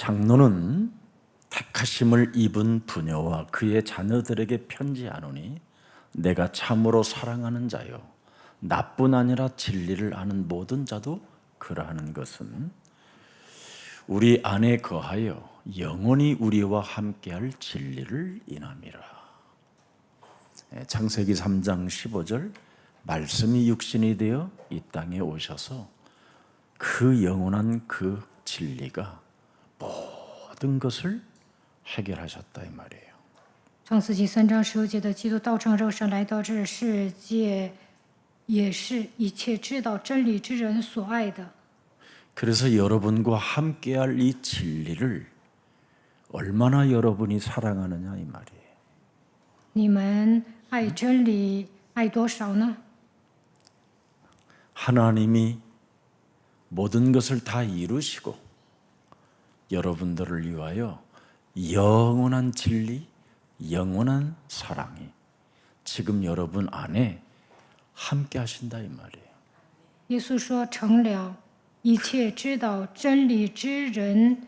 장로는 택하심을 입은 부녀와 그의 자녀들에게 편지하노니 내가 참으로 사랑하는 자요 나뿐 아니라 진리를 아는 모든 자도 그러하는 것은 우리 안에 거하여 영원히 우리와 함께할 진리를 인함이라. 창세기 3장 15절 말씀이 육신이 되어 이 땅에 오셔서 그 영원한 그 진리가 모든 것을 해결하셨다 이 말이에요. 创世纪3章15节的基督道成肉身来到这世界，也是一切知道真理之人所爱的。 그래서 여러분과 함께할 이 진리를 얼마나 여러분이 사랑하느냐 이 말이에요. 你们爱真理爱多少呢？ 하나님이 모든 것을 다 이루시고 여러분들을 위하여 영원한 진리, 영원한 사랑이 지금 여러분 안에 함께 하신다 이 말이에요. 耶稣说：“成了，一切知道真理之人，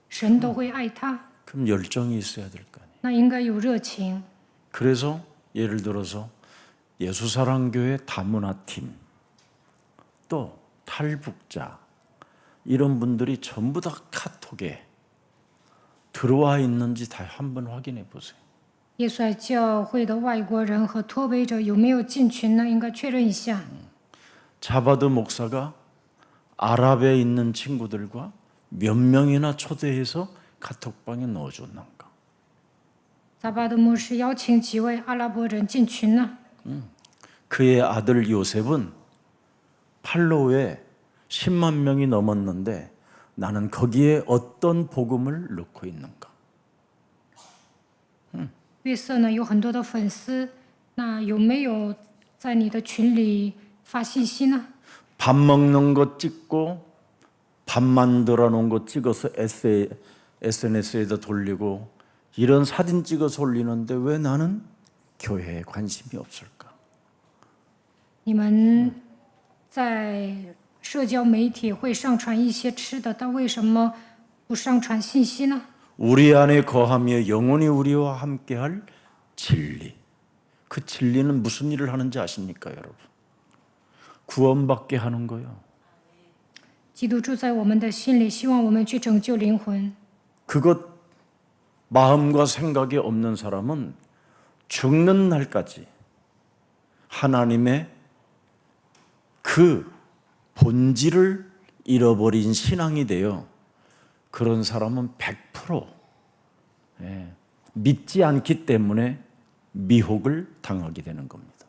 神都会爱他。 그럼 열정이 있어야 될 거 아니에요. 那应该有热情。 그래서 예를 들어서 예수사랑교회 다문화팀 또 탈북자 이런 분들이 전부 다 카톡에 들어와 있는지 다 한번 확인해 보세요. 耶稣爱教会的外国人和脱北者有没有进群呢？应该确认一下。 자바드 목사가 아랍에 있는 친구들과 몇 명이나 초대해서 카톡방에 넣어줬는가? 撒巴的牧师邀请几位阿拉伯人进群呢？ 그의 아들 요셉은 팔로우에 10만 명이 넘었는데 나는 거기에 어떤 복음을 넣고 있는가? 约瑟呢有很多的粉丝，那有没有在你的群里发信息呢？ 밥 먹는 거 찍고 밥 만들어 놓은 거 찍어서 SNS에다 돌리고 이런 사진 찍어서 올리는데 왜 나는 교회에 관심이 없을까? 你们在社交媒体会上传一些吃的，但为什么不上传信息呢？ 우리 안에 거하며 영원히 우리와 함께할 진리. 그 진리는 무슨 일을 하는지 아십니까, 여러분? 구원받게 하는 거예요. 基督住在我们的心里，希望我们去拯救灵魂。 그것 마음과 생각이 없는 사람은 죽는 날까지 하나님의 그 본질을 잃어버린 신앙이 되어 그런 사람은 100% 믿지 않기 때문에 미혹을 당하게 되는 겁니다.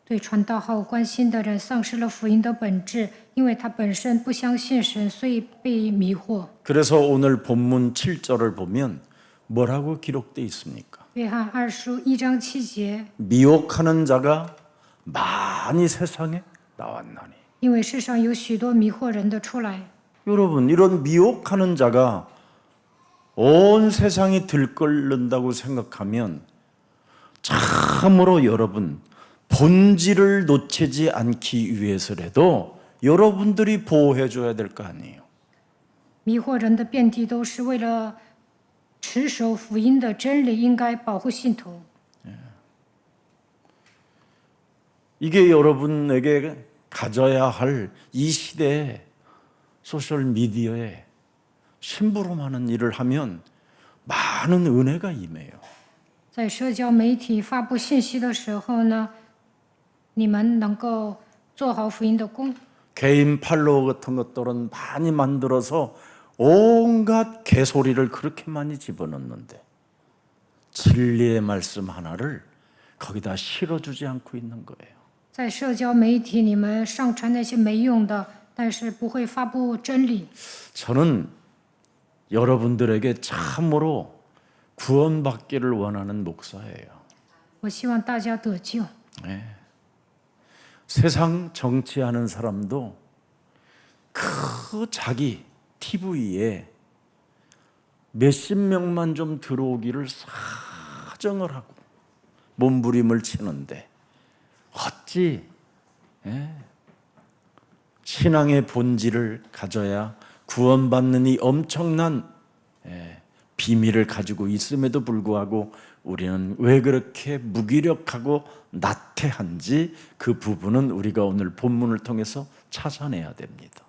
对传道号关心的人丧失了福音的本质，因为他本身不相信神，所以被迷惑。 그래서 오늘 본문 7절을 보면 뭐라고 기록되어 있습니까? 约翰2书1章7节， 미혹하는 자가 많이 세상에 나왔나니. 因为世上有许多迷惑人的出来。 여러분 이런 미혹하는 자가 온 세상이 들끓는다고 생각하면 참으로 여러분 본질을 놓치지 않기 위해서라도 여러분들이 보호해 줘야 될 거 아니에요. 迷惑人的遍地都是为了持守福音的真理，应该保护信徒。 이게 여러분에게 가져야 할 이 시대에 소셜 미디어에 심부름하는 일을 하면 많은 은혜가 임해요. 在社交媒体发布信息的时候呢，你们能够做好福音的工。 개인 팔로워 같은 것들은 많이 만들어서 온갖 개소리를 그렇게 많이 집어넣는데 진리의 말씀 하나를 거기다 실어주지 않고 있는 거예요. 在社交媒体，你们上传那些没用的，但是不会发布真理。 저는 여러분들에게 참으로 구원받기를 원하는 목사예요. 我希望大家得救。 세상 정치하는 사람도 그 자기 TV에 몇십 명만 좀 들어오기를 사정을 하고 몸부림을 치는데 어찌 신앙의 본질을 가져야 구원받는 이 엄청난 비밀을 가지고 있음에도 불구하고 우리는 왜 그렇게 무기력하고 나태한지 그 부분은 우리가 오늘 본문을 통해서 찾아내야 됩니다.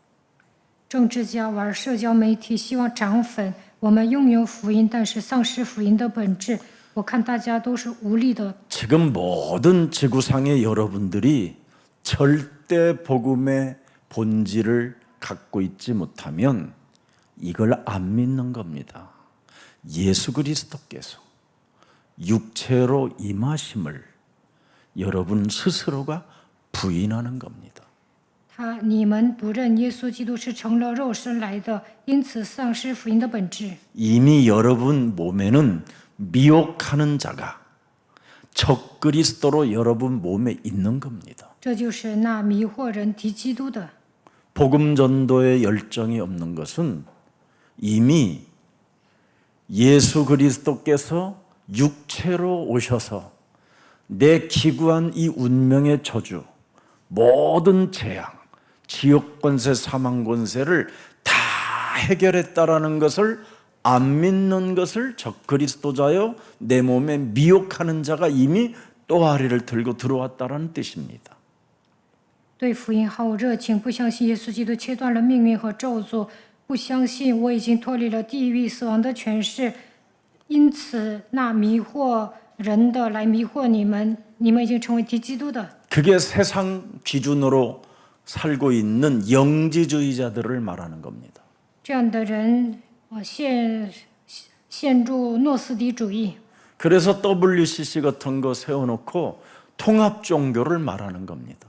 政治家玩社交媒体，希望涨粉。我们拥有福音，但是丧失福音的本质。我看大家都是无力的。 지금 모든 지구상의 여러분들이 절대 복음의 본질을 갖고 있지 못하면 이걸 안 믿는 겁니다. 예수 그리스도께서 육체로 임하심을 여러분 스스로가 부인하는 겁니다. 你们不认耶稣基督是成了肉身来的，因此丧失福音的本质。 이미 여러분 몸에는 미혹하는 자가 적 그리스도로 여러분 몸에 있는 겁니다. 这就是那迷惑人敌基督的。 복음 전도에 열정이 없는 것은 이미 예수 그리스도께서 육체로 오셔서 내 기구한 이 운명의 저주, 모든 재앙, 지옥 권세, 사망 권세를 다 해결했다라는 것을 안 믿는 것을 적 그리스도자여 내 몸에 미혹하는 자가 이미 또아리를 들고 들어왔다라는 뜻입니다. 对福音毫无热情，不相信耶稣基督切断了命运和咒诅，不相信我已经脱离了地狱死亡的权势，因此那迷惑人的来迷惑你们，你们已经成为敌基督的。 그게 세상 기준으로 살고 있는 영지주의자들을 말하는 겁니다. 这样的人，陷入诺斯底主义。 그래서 WCC 같은 거 세워놓고 통합 종교를 말하는 겁니다.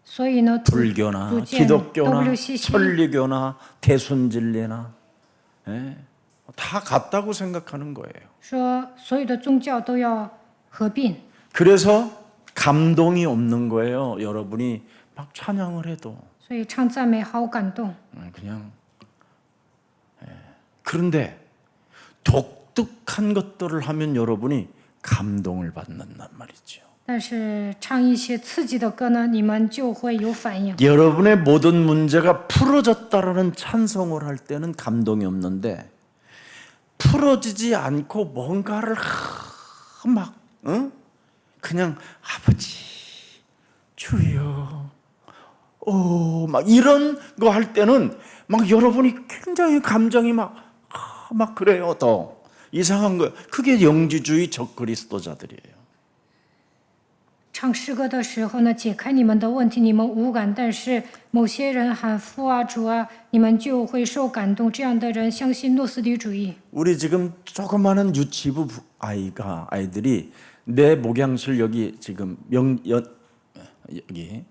所以呢， 불교나 组建 기독교나 WCC 천리교나 대순진리나 다 같다고 생각하는 거예요. 说所有的宗教都要合并， 그래서 감동이 없는 거예요. 여러분이 막 찬양을 해도 所以唱赞美好感动。 그냥 그런데 독특한 것들을 하면 여러분이 감동을 받는단 말이죠. 但是唱一些刺激的歌呢，你们就会有反应。 여러분의 모든 문제가 풀어졌다라는 찬송을 할 때는 감동이 없는데 풀어지지 않고 뭔가를 막 그냥 아버지 주여 막 이런 거 할 때는 막 여러분이 굉장히 감정이 막 그래요. 더 이상한 거 그게 영지주의 적그리스도자들이에요. 唱诗歌的时候呢，解开你们的问题，你们无感；但是某些人喊父啊、主啊，你们就会受感动。这样的人相信诺斯底主义。 우리 지금 조그마한 유치부 아이들이 내 목양실 여기 지금 여기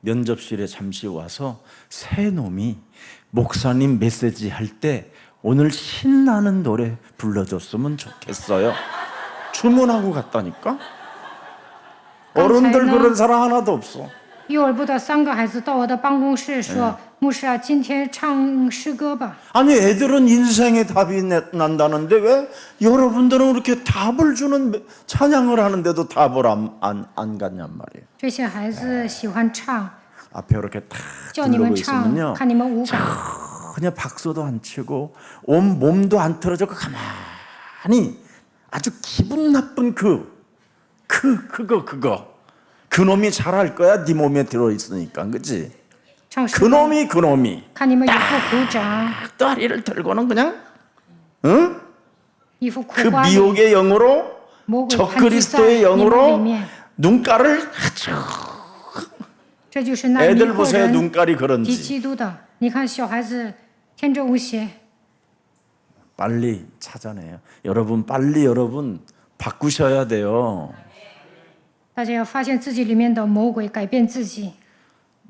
면접실에 잠시 와서 새 놈이 목사님 메시지 할 때 오늘 신나는 노래 불러줬으면 좋겠어요. 주문하고 갔다니까. 어른들 그런 사람 하나도 없어. 幼儿部的3个孩子到我的办公室说：“牧师啊，今天唱诗歌吧。” 아니 애들은 인생의 답이 난다는데 왜 여러분들은 그렇게 답을 주는 찬양을 하는데도 답을 안 갖냔 말이에요. 这些孩子喜欢唱， 앞에 이렇게 탁 叫你们 들르고 唱， 있으면요 看你们无感。 그냥 박수도 안 치고 온 몸도 안 틀어지고 가만히 아주 기분 나쁜 그 놈이 잘할 거야. 네 몸에 들어있으니까 그치? 唱诗 그 歌， 놈이 看你们一副鼓掌， 다리를 들고는 그냥 응? 一副苦 그 瓜脸， 미혹의 영으로 魔鬼 적 盘踞在 그리스도의 你们里 영으로 面。 눈가를 아주 这就是那迷 애들 惑 보세요 人 눈깔이 敌 그런지 基督的。你看小孩子天真无邪， 빨리 찾아내요. 여러분 빨리 여러분 바꾸셔야 돼요. 大家要发现自己里面的魔鬼，改变自己。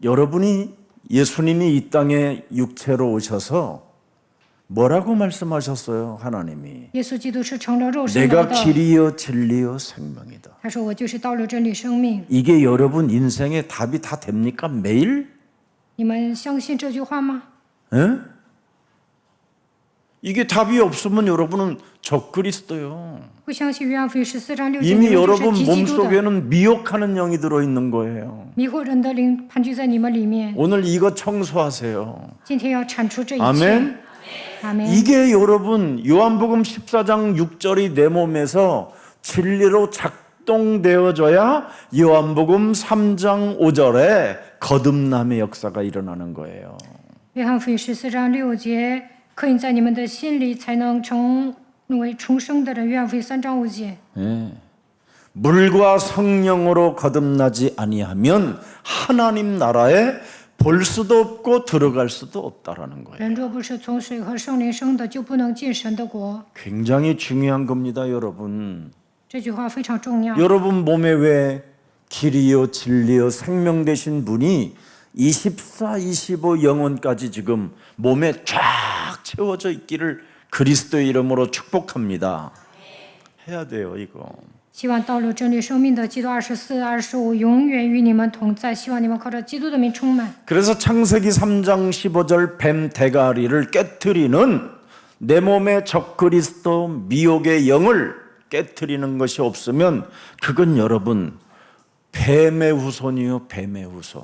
여러분이 예수님이 이 땅에 육체로 오셔서 뭐라고 말씀하셨어요? 하나님이 耶稣基督是成了肉身来 내가 的。 길이요 진리요 생명이다. 他说：“我就是道路、真理、生命。 이게 여러분 인생의 답이 다 됩니까? 매일? ”你们相信这句话吗？ 에? 이게 답이 없으면 여러분은 적그리스도요. 不相信约翰福音14章6节， 이미 你们就是 여러분 敌基督的， 몸속에는 미혹하는 영이 들어있는 거예요. 迷惑人的灵盘踞在你们里面。 오늘 이거 청소하세요. 今天要铲除这一切。 아멘. 阿门。 이게 여러분 요한복음 14장 6절이 내 몸에서 진리로 작동되어져야 요한복음 3장 5절에 거듭남의 역사가 일어나는 거예요. 约翰福音14章6节，刻印在你们的心里，才能成为重生的人。约翰福音3章5节。 예. 물과 성령으로 거듭나지 아니하면 하나님 나라에 볼 수도 없고 들어갈 수도 없다라는 거예요. 人若不是从水和圣灵生的，就不能进神的国。 굉장히 중요한 겁니다, 여러분. 这句话非常重要。 여러분 몸에 왜 길이요 진리요 생명 되신 분이 24, 25 영혼까지 지금 몸에 쫙 채워져 있기를 그리스도의 이름으로 축복합니다. 해야 돼요, 이거. 希望道路真理生命的基督24、25永远与你们同在。希望你们靠着基督的名充满。 그래서 창세기 3장 15절 뱀 대가리를 깨트리는 내 몸의 적그리스도 미혹의 영을 깨트리는 것이 없으면 그건 여러분 뱀의 후손이요, 뱀의 후손.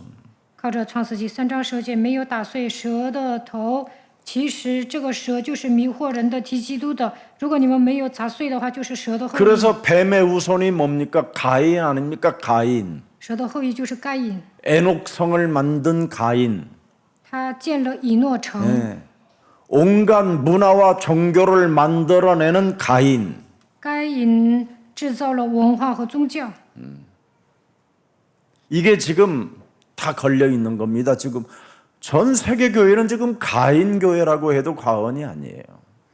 靠着创世纪3章10节，没有打碎蛇的头，其实这个蛇就是迷惑人的敌基督的。如果你们没有砸碎的话，就是蛇的后裔。 그래서 뱀의 후손이 뭡니까? 가인 아닙니까? 가인. 蛇的后裔就是该隐， 에녹성을 만든 가인. 他建了以诺城， 예. 온갖 문화와 종교를 만들어내는 가인. 该隐制造了文化和宗教。 이게 지금 다 걸려 있는 겁니다. 지금 전 세계 교회는 지금 가인 교회라고 해도 과언이 아니에요.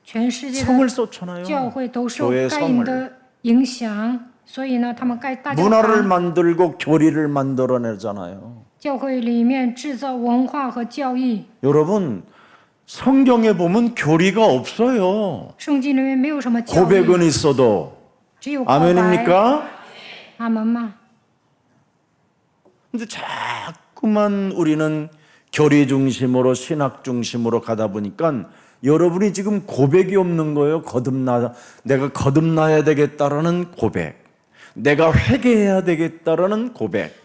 全世界 성을 的 쏟잖아요. 教会都受 교회 该隐 성을. 的影响，所以呢，他们该大教 문화를 堂 만들고 교리를 만들어내잖아요. 教会里面制造文化和教义。 여러분 성경에 보면 교리가 없어요. 圣经里面没有什么教义， 고백은 있어도 只有告白。 아멘입니까? 阿门吗？ 근데 자꾸만 우리는 교리 중심으로 신학 중심으로 가다 보니까 여러분이 지금 고백이 없는 거예요. 내가 거듭나야 되겠다라는 고백, 내가 회개해야 되겠다라는 고백,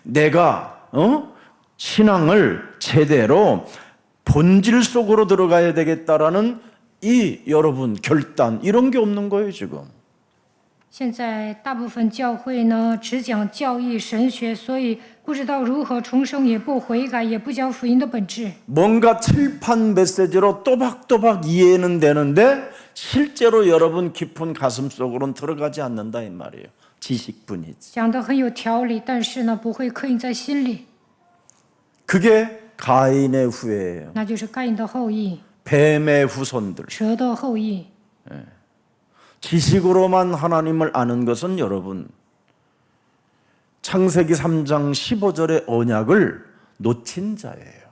내가 신앙을 제대로 본질 속으로 들어가야 되겠다라는 이 여러분 결단 이런 게 없는 거예요 지금. 现在大部分教会呢只讲教义神学，所以不知道如何重生，也不悔改，也不讲福音的本质。 뭔가 칠판 메시지로 또박또박 이해는 되는데 실제로 여러분 깊은 가슴 속으로는 들어가지 않는다 이 말이에요. 지식뿐이지. 讲得很有条理，但是呢不会刻印在心里， 그게 가인의 후예예요. 那就是该隐的后裔， 뱀의 후손들. 蛇的后裔。 지식으로만 하나님을 아는 것은 여러분 창세기 3장 15절의 언약을 놓친 자예요.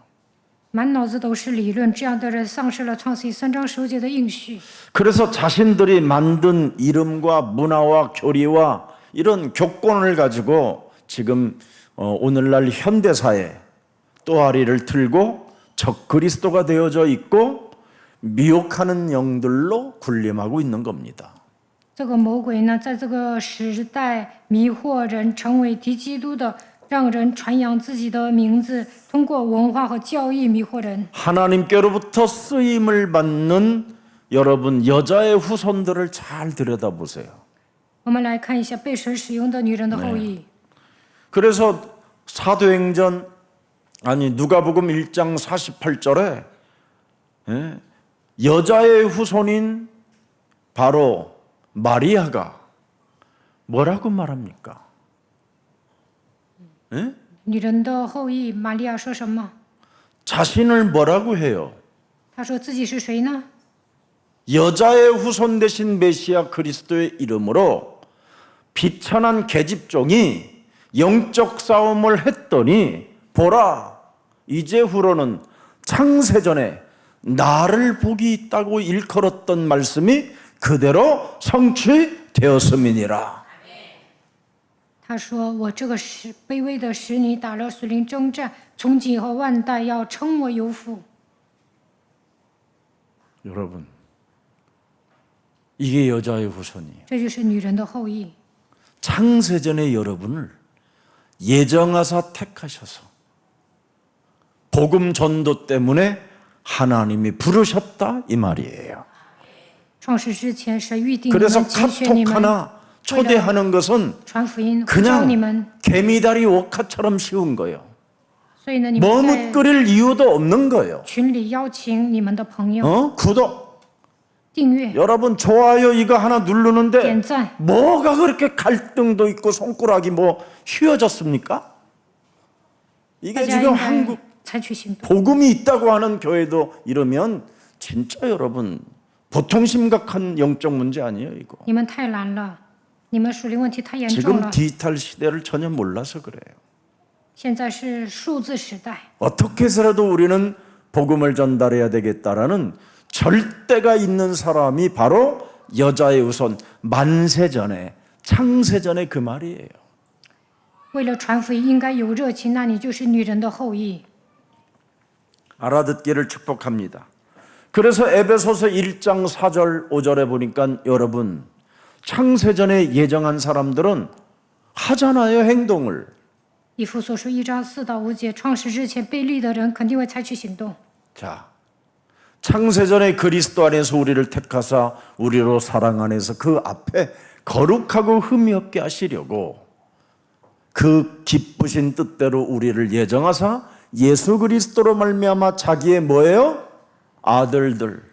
满脑子都是理论，这样的人丧失了创世记3章10节的应许。 그래서 자신들이 만든 이름과 문화와 교리와 이런 교권을 가지고 지금 오늘날 현대사에 또아리를 틀고 적그리스도가 되어져 있고 미혹하는 영들로 군림하고 있는 겁니다. 这个魔鬼呢，在这个时代迷惑人，成为敌基督的，让人传扬自己的名字，通过文化和教义迷惑人。 하나님께로부터 쓰임을 받는 여러분 여자의 후손들을 잘 들여다보세요. 我们来看一下被神使用的女人的后裔。 그래서 사도행전 아니 누가복음 1장 48절에 여자의 후손인 바로 마리아가 뭐라고 말합니까? 女人的后裔玛利亚说什么？ 자신을 뭐라고 해요? 她说自己是谁呢？ 여자의 후손 되신 메시아 그리스도의 이름으로 비천한 계집종이 영적 싸움을 했더니 보라 이제후로는 창세전에 나를 복이 있다고 일컬었던 말씀이 그대로 성취되었음이니라. 她说：“我这个卑微的使女打了属灵征战，从今以后万代要称我有福。” 여러분 이게 여자의 후손이에요. 这就是女人的后裔。 창세전에 여러분을 예정하사 택하셔서 복음 전도 때문에 하나님이 부르셨다 이 말이에요. 创世之前，神预定你 그래서 们，拣选你 카톡 们， 하나 초대하는 것은 传福音，呼召你 그냥 们。 개미다리 오카처럼 쉬운 거예요. 所以呢，你们在 머뭇거릴 이유도 없는 거예요. 群里邀请你们的朋友 구독, 订阅、 여러분 좋아요 이거 하나 누르는데 点赞。 뭐가 그렇게 갈등도 있고 손가락이 뭐 휘어졌습니까? 大 이게 家 지금 应 한국 该采取行动。 복음이 있다고 하는 교회도 이러면 진짜 여러분 보통 심각한 영적 문제 아니에요 이거. 你们太懒了，你们属灵问题太严重 지금 了。 디지털 시대를 전혀 몰라서 그래요. 现在是数字时代， 어떻게 해서라도 우리는 복음을 전달해야 되겠다라는 절대가 있는 사람이 바로 여자의 우선 만세전에 창세전에 그 말이에요. 为了传福音应该有热情，那你就是女人的后裔。 알아듣기를 축복합니다. 그래서 에베소서 1장 4절 5절에 보니까 여러분 창세전에 예정한 사람들은 하잖아요 행동을. 以弗所书1章4到5节，创世之前被立的人肯定会采取行动。 자, 창세전에 그리스도 안에서 우리를 택하사 우리로 사랑 안에서 그 앞에 거룩하고 흠이 없게 하시려고 그 기쁘신 뜻대로 우리를 예정하사 예수 그리스도로 말미암아 자기의 뭐예요? 아들들,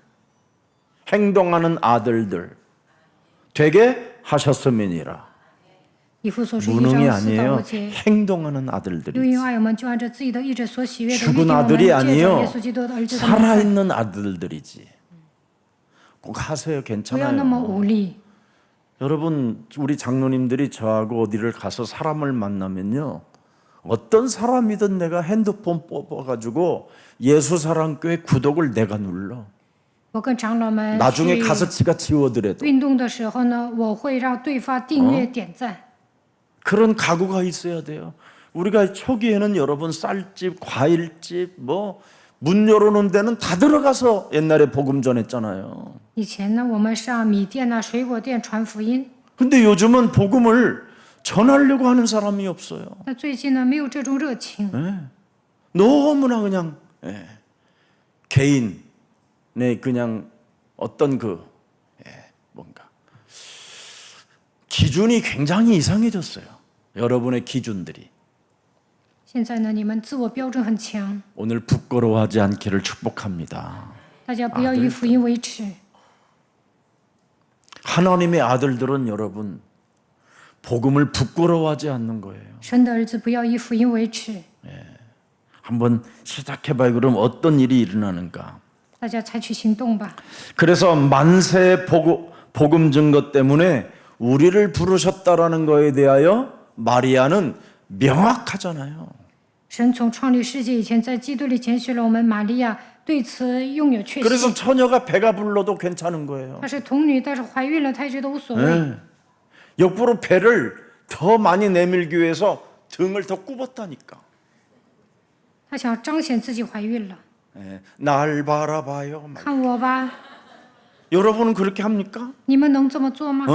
행동하는 아들들 되게 하셨음이니라. 以弗所书 무능이 1章4到 아니에요. 5节， 행동하는 又 아들들이 因爱我们就按照自己的意志所喜悦的， 죽은 预定我们 아들이 借着 아니요 耶稣基督的儿子的名分， 살아있는 아들들이지. 꼭 하세요. 不要那么 괜찮아요. 无力。 여러분 우리 장로님들이 저하고 어디를 가서 사람을 만나면요 어떤 사람이든 내가 핸드폰 뽑아가지고 예수사랑교회 구독을 내가 눌러. 我跟长老们 나중에 去 가서치가 지워더라도 运动的时候呢，我会让对方订阅、点赞。 그런 각오가 있어야 돼요. 우리가 초기에는 여러분 쌀집, 과일집, 뭐 문 열어놓은 데는 다 들어가서 옛날에 복음 전했잖아요. 以前呢，我们上米店呐、水果店传福音， 근데 요즘은 복음을 전하려고 하는 사람이 없어요. 那最近呢，没有这种热情。 너무나 그냥 개인의 그냥 어떤 뭔가 기준이 굉장히 이상해졌어요. 여러분의 기준들이. 现在呢，你们自我标准很强， 오늘 부끄러워하지 않기를 축복합니다. 大家不要以福音为耻。 하나님의 아들들은 여러분 복음을 부끄러워하지 않는 거예요. 神的儿子不要以福音为耻， 한번 시작해봐요. 그럼 어떤 일이 일어나는가? 大家采取行动吧。 그래서 만세의 복음 증거 때문에 우리를 부르셨다라는 거에 대하여 마리아는 명확하잖아요. 神从创立世界以前，在基督里拣选了我们，玛利亚对此拥有确 그래서 信。 처녀가 배가 불러도 괜찮은 거예요. 她是童女，但是怀孕了，她也觉得无所谓。 네. 역부로 배를 더 많이 내밀기 위해서 등을 더 굽었다니까. 她想彰显自己怀孕了， 네. 날 바라봐요. 看我吧， 여러분은 그렇게 합니까? 你们能这么做吗？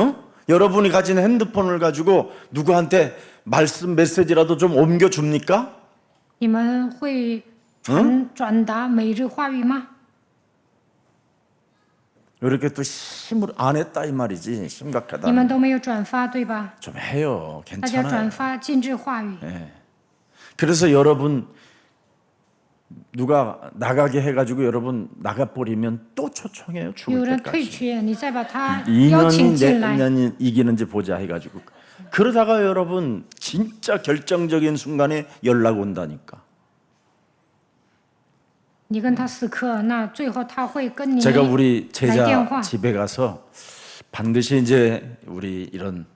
여러분이 가진 핸드폰을 가지고 누구한테 말씀 메시지라도 좀 옮겨줍니까? 你们会转达每日话语吗？ 이렇게 또 심을 안 했다 이 말이지. 你 심각하다. 们都没有转发，对吧？ 좀 해요. 大家 괜찮아요. 转发禁止话语。 그래서 여러분 누가 나가게 해가지고 여러분 나가버리면 또 초청해요. 有 죽을 人退 때까지. 却，你再把他邀请 2년이 进来。 내년이 이기는지 보자 해가지고. 그러다가 여러분 진짜 결정적인 순간에 연락 온다니까. 你跟他死磕，那最后他会跟你 제가 우리 来 제자 电话。 집에 가서 반드시 이제 우리 이런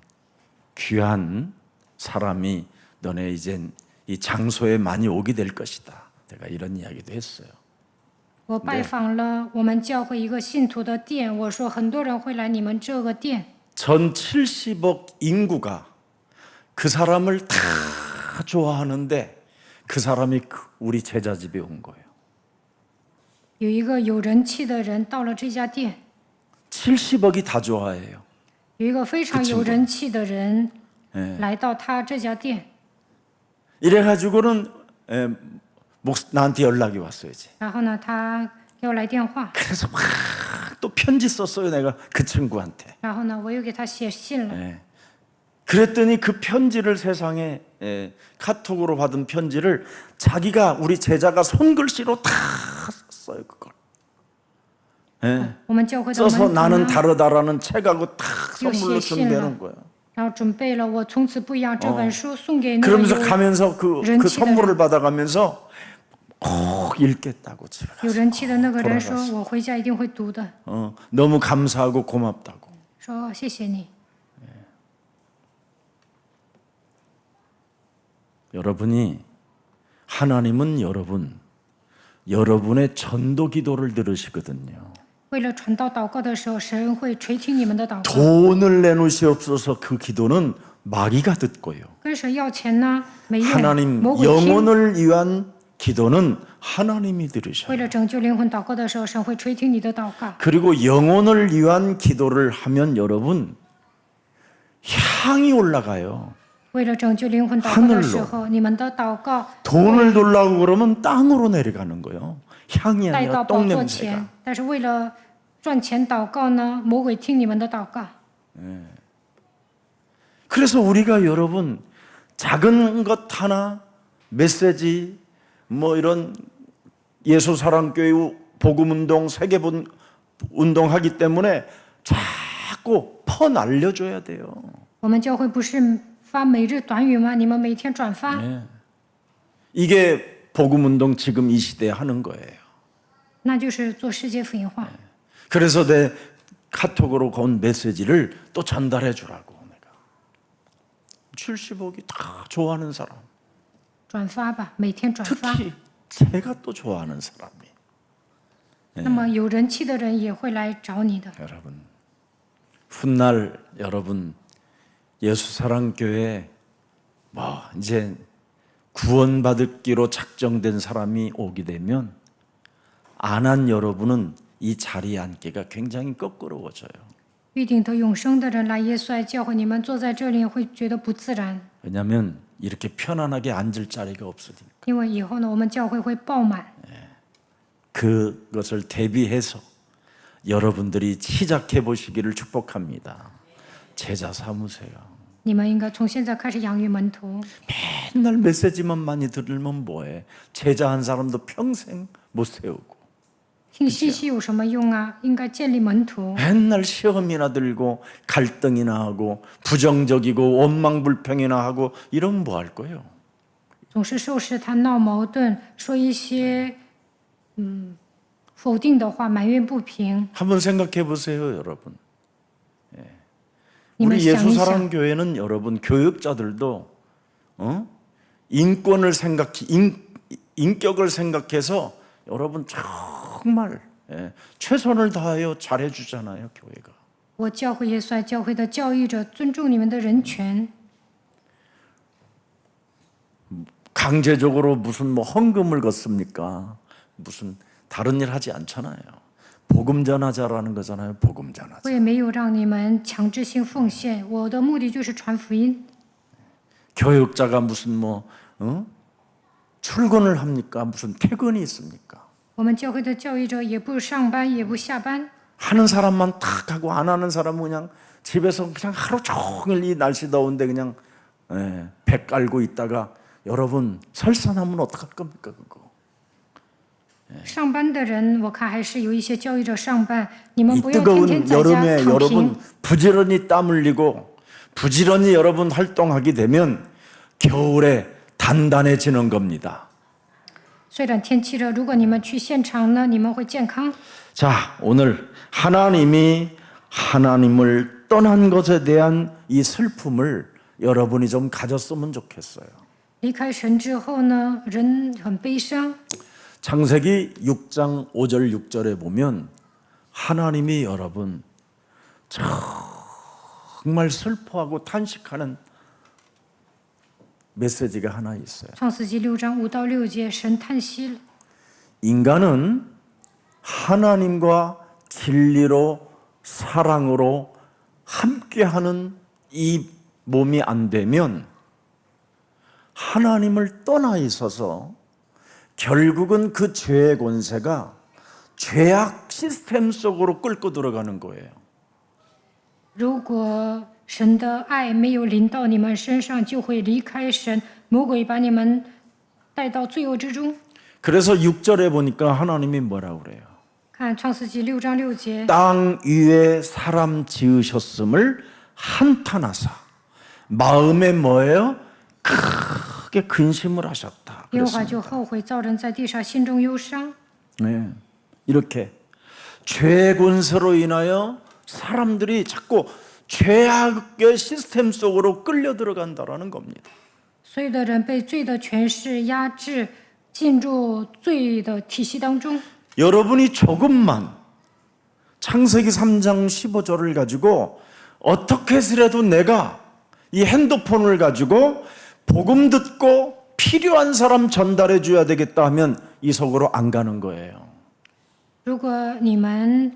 귀한 사람이 너네 이젠 이 장소에 많이 오게 될 것이다. 제가 이런 이야기도 했어요. 我拜访了我们教会一个信徒的店，我说很多人会来你们这个店。 전 70억 인구가 그 사람을 다 좋아하는데 그 사람이 우리 제자 집에 온 거예요. 有一个有人气的人到了这家店， 70억이 다 좋아해요. 有一个非常有人气的人来到他这家店， 이래가지고는 나한테 연락이 왔어요. 이제. 然后呢，他给我来电话， 그래서 막 또 편지 썼어요. 내가 그 친구한테. 然后呢，我又给他写信了。 그랬더니 그 편지를 세상에 카톡으로 받은 편지를 자기가 우리 제자가 손글씨로 다 써요. 그걸. 我们教会的 써서 门徒 나는 呢， 다르다라는 책하고 다 선물로 요시에 준비하는 거예요. 然后准备了我从此不一样这本书送给那个 그러면서 有 가면서 그 선물을 받아가면서 꼭 읽겠다고 집에 有 가서 人气的那个人说，我回家一定会读的， 너무 감사하고 고맙다고. 说谢谢你。 여러분이 하나님은 여러분의 전도 기도를 들으시거든요. 为了传道祷告的时候，神会垂听你们的祷告。 돈을 내놓으시옵소서 그 기도는 마귀가 듣고요. 跟神要钱呢，没用， 하나님 魔鬼听。 영혼을 위한 기도는 하나님이 为 들으셔요. 了拯救灵魂祷告的时候，神会垂听你的祷告。 그리고 영혼을 위한 기도를 하면 여러분 향이 올라가요. 为了拯救灵魂祷告的时候，你们的祷告 돈을 돌라고 그러면 땅으로 내려가는 거예요. 향이 带到 아니라 宝座 똥냄새가. 前，但是为了赚钱祷告呢，魔鬼听你们的祷告。 그래서 우리가 여러분 작은 것 하나 메시지 뭐 이런 예수사랑교회 복음운동 세계운동 하기 때문에 자꾸 퍼 날려줘야 돼요. 我们教会不是发每日短语吗？你们每天转发， 이게 복음운동 지금 이 시대에 하는 거예요. 那就是做世界福音化。 그래서 내 카톡으로 온 메시지를 또 전달해 주라고 내가. 70억이 다 좋아하는 사람. 转发吧，每天转发。 특히 제가 또 좋아하는 사람이. 那么有人气的人也会来找你的。 여러분 훗날 여러분 예수사랑교회 뭐 이제 구원받기로 작정된 사람이 오게 되면 안 한 여러분은 이 자리에 앉기가 굉장히 껄끄러워져요. 预定得永生的人来耶稣爱教会，你们坐在这里会觉得不自然， 왜냐하면 이렇게 편안하게 앉을 자리가 없으니까. 因为以后呢，我们教会会爆满。 그것을 대비해서 여러분들이 시작해 보시기를 축복합니다. 제자 삼으세요. 你们应该从现在开始养育门徒。 맨날 메시지만 많이 들으면 뭐해? 제자 한 사람도 평생 못 세우고 听信息有什么用啊？应该建立门徒。 맨날 시험이나 들고 갈등이나 하고 부정적이고 원망불평이나 하고 이러면 뭐 할 거예요? 总是受试探、闹矛盾，说一些否定的话，埋怨不平。 한번 생각해 보세요, 여러분. 你们 우리 想一想， 예수사랑교회는 여러분 교육자들도 인권을 인격을 생각해서 여러분 정말 최선을 다하여 잘해주잖아요, 교회가. 我教会耶稣爱教会的教育者尊重你们的人权， 강제적으로 무슨 뭐 헌금을 걷습니까? 무슨 다른 일 하지 않잖아요. 복음 전하자라는 거잖아요. 복음 전하자. 我也没有让你们强制性奉献，我的目的就是传福音。 교육자가 무슨 뭐 출근을 합니까? 무슨 퇴근이 있습니까? 我们教会的教育者也不上班，也不下班， 하는 사람만 탁 하고 안 하는 사람은 그냥 집에서 그냥 하루 종일 이 날씨 더운데 그냥 배 깔고 있다가 여러분 설사나면 어떡할 겁니까 그거? 上班的人我看还是有一些教育者上班，你们 이 不要天天 뜨거운 在家 여름에 躺 여러분 平。 부지런히 땀 흘리고 부지런히 여러분 활동하게 되면 겨울에 단단해지는 겁니다. 虽然天气热，如果你们去现场呢，你们会健康。 자, 오늘 하나님이 하나님을 떠난 것에 대한 이 슬픔을 여러분이 좀 가졌으면 좋겠어요. 离开神之后呢，人很悲伤。 창세기 6장 5절 6절에 보면 하나님이 여러분 정말 슬퍼하고 탄식하는 메시지가 하나 있어요. 创世纪6章5到6节，神叹息了。 인간은 하나님과 진리로 사랑으로 함께하는 이 몸이 안 되면 하나님을 떠나 있어서 결국은 그 죄의 권세가 죄악 시스템 속으로 끌고 들어가는 거예요. 如果神的爱没有临到你们身上，就会离开神，魔鬼把你们带到罪恶之中。 그래서 6절에 보니까 하나님이 뭐라고 그래요? 看创世纪6章6节， 땅 위에 사람 지으셨음을 한탄하사 마음에 뭐예요? 크게 근심을 하셨다. 耶和华就 그랬습니다. 后悔造人在地上心中忧伤。 네. 이렇게 죄 권세로 인하여 사람들이 자꾸 죄악의 시스템 속으로 끌려 들어간다라는 겁니다. 所有的人被罪的权势压制，进入罪的体系当中。 여러분이 조금만 창세기 3장 15절을 가지고 어떻게 해서라도 내가 이 핸드폰을 가지고 복음 듣고 필요한 사람 전달해 줘야 되겠다 하면 이 속으로 안 가는 거예요. 如果你们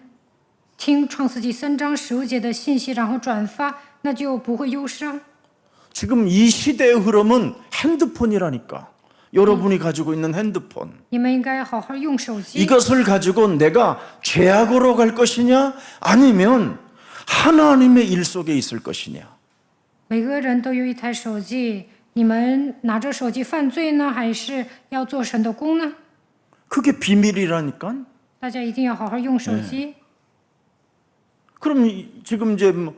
听创世纪3章15节的信息，然后转发，那就不会忧伤。 지금 이 시대의 흐름은 핸드폰이라니까. 여러분이 가지고 있는 핸드폰. 你们应该好好用手机。 이것을 가지고 내가 죄악으로 갈 것이냐 아니면 하나님의 일 속에 있을 것이냐. 每个人都有一台手机，你们拿着手机犯罪呢，还是要做神的工呢？ 그게 비밀이라니까. 大家一定要好好用手机。 그럼 지금 이제 뭐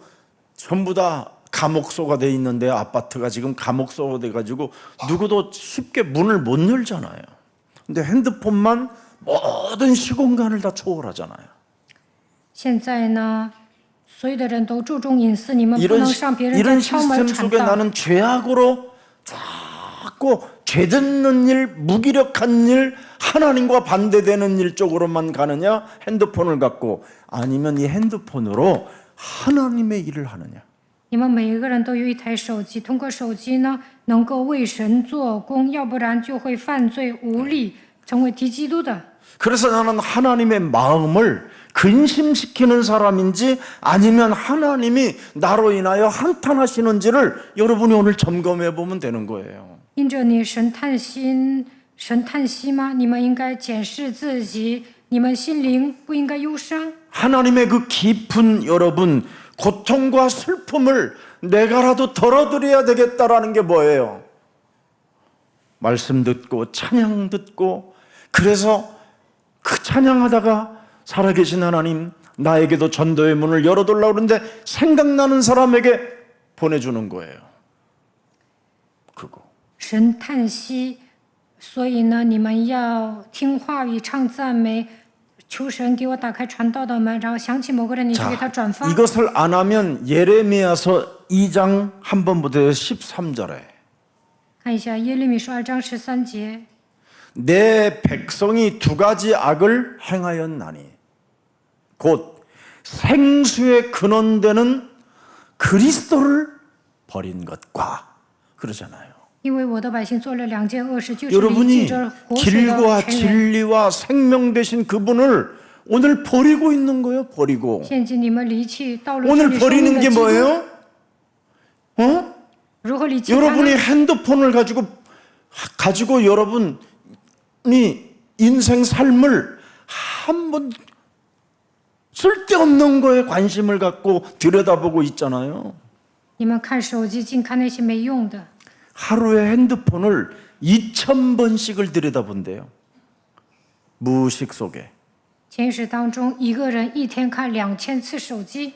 전부 다 감옥소가 돼 있는데 아파트가 지금 감옥소가 돼 가지고 누구도 쉽게 문을 못 열잖아요. 근데 핸드폰만 모든 시공간을 다 초월하잖아요. 现在呢，所有的人都注重隐私，你们不 이런 能上别人家 이런 敲门 시스템 铲 속에 道。 나는 죄악으로 자꾸 죄짓는 일, 무기력한 일, 하나님과 반대되는 일 쪽으로만 가느냐? 핸드폰을 갖고 아니면 이 핸드폰으로 하나님의 일을 하느냐? 你们每一个人都有一台手机，通过手机呢，能够为神做工，要不然就会犯罪无力，成为敌基督的。 그래서 나는 하나님의 마음을 근심시키는 사람인지 아니면 하나님이 나로 인하여 한탄하시는지를 여러분이 오늘 점검해 보면 되는 거예요. 因着你神叹息吗？你们应该检视自己，你们心灵不应该忧伤。 하나님의 그 깊은 여러분 고통과 슬픔을 내가라도 덜어드려야 되겠다라는 게 뭐예요? 말씀 듣고 찬양 듣고 그래서 그 찬양하다가 살아계신 하나님 나에게도 전도의 문을 열어달라고 그러는데 생각나는 사람에게 보내주는 거예요. 그거. 神叹息，所以呢，你们要听话语、唱赞美，求神给我打开传道的门，然后想起某个人，你就给他 자, 转发。 이것을 안 하면 예레미야서 2장 한 번부터 13절에 看一下耶利米书2章13节， 내 백성이 두 가지 악을 행하였나니 곧 생수의 근원되는 그리스도를 버린 것과 그러잖아요. 因为我的百姓做了2件恶事，就是离弃 여러분이 着活水的 길과 泉源。 진리와 생명 되신 그분을 오늘 버리고 있는 거예요. 버리고 现今你们离弃道路真 오늘 理生命 버리는 的 게 基督， 뭐예요? 어? 如何离弃他呢？ 여러분이 핸드폰을 가지고 여러분이 인생 삶을 한번 쓸데없는 거에 관심을 갖고 들여다보고 있잖아요. 你们看手机，净看那些没用的。 하루에 핸드폰을 2000번씩을 들여다본대요. 무의식 속에. 潜意识当中，一个人一天看2000次手机，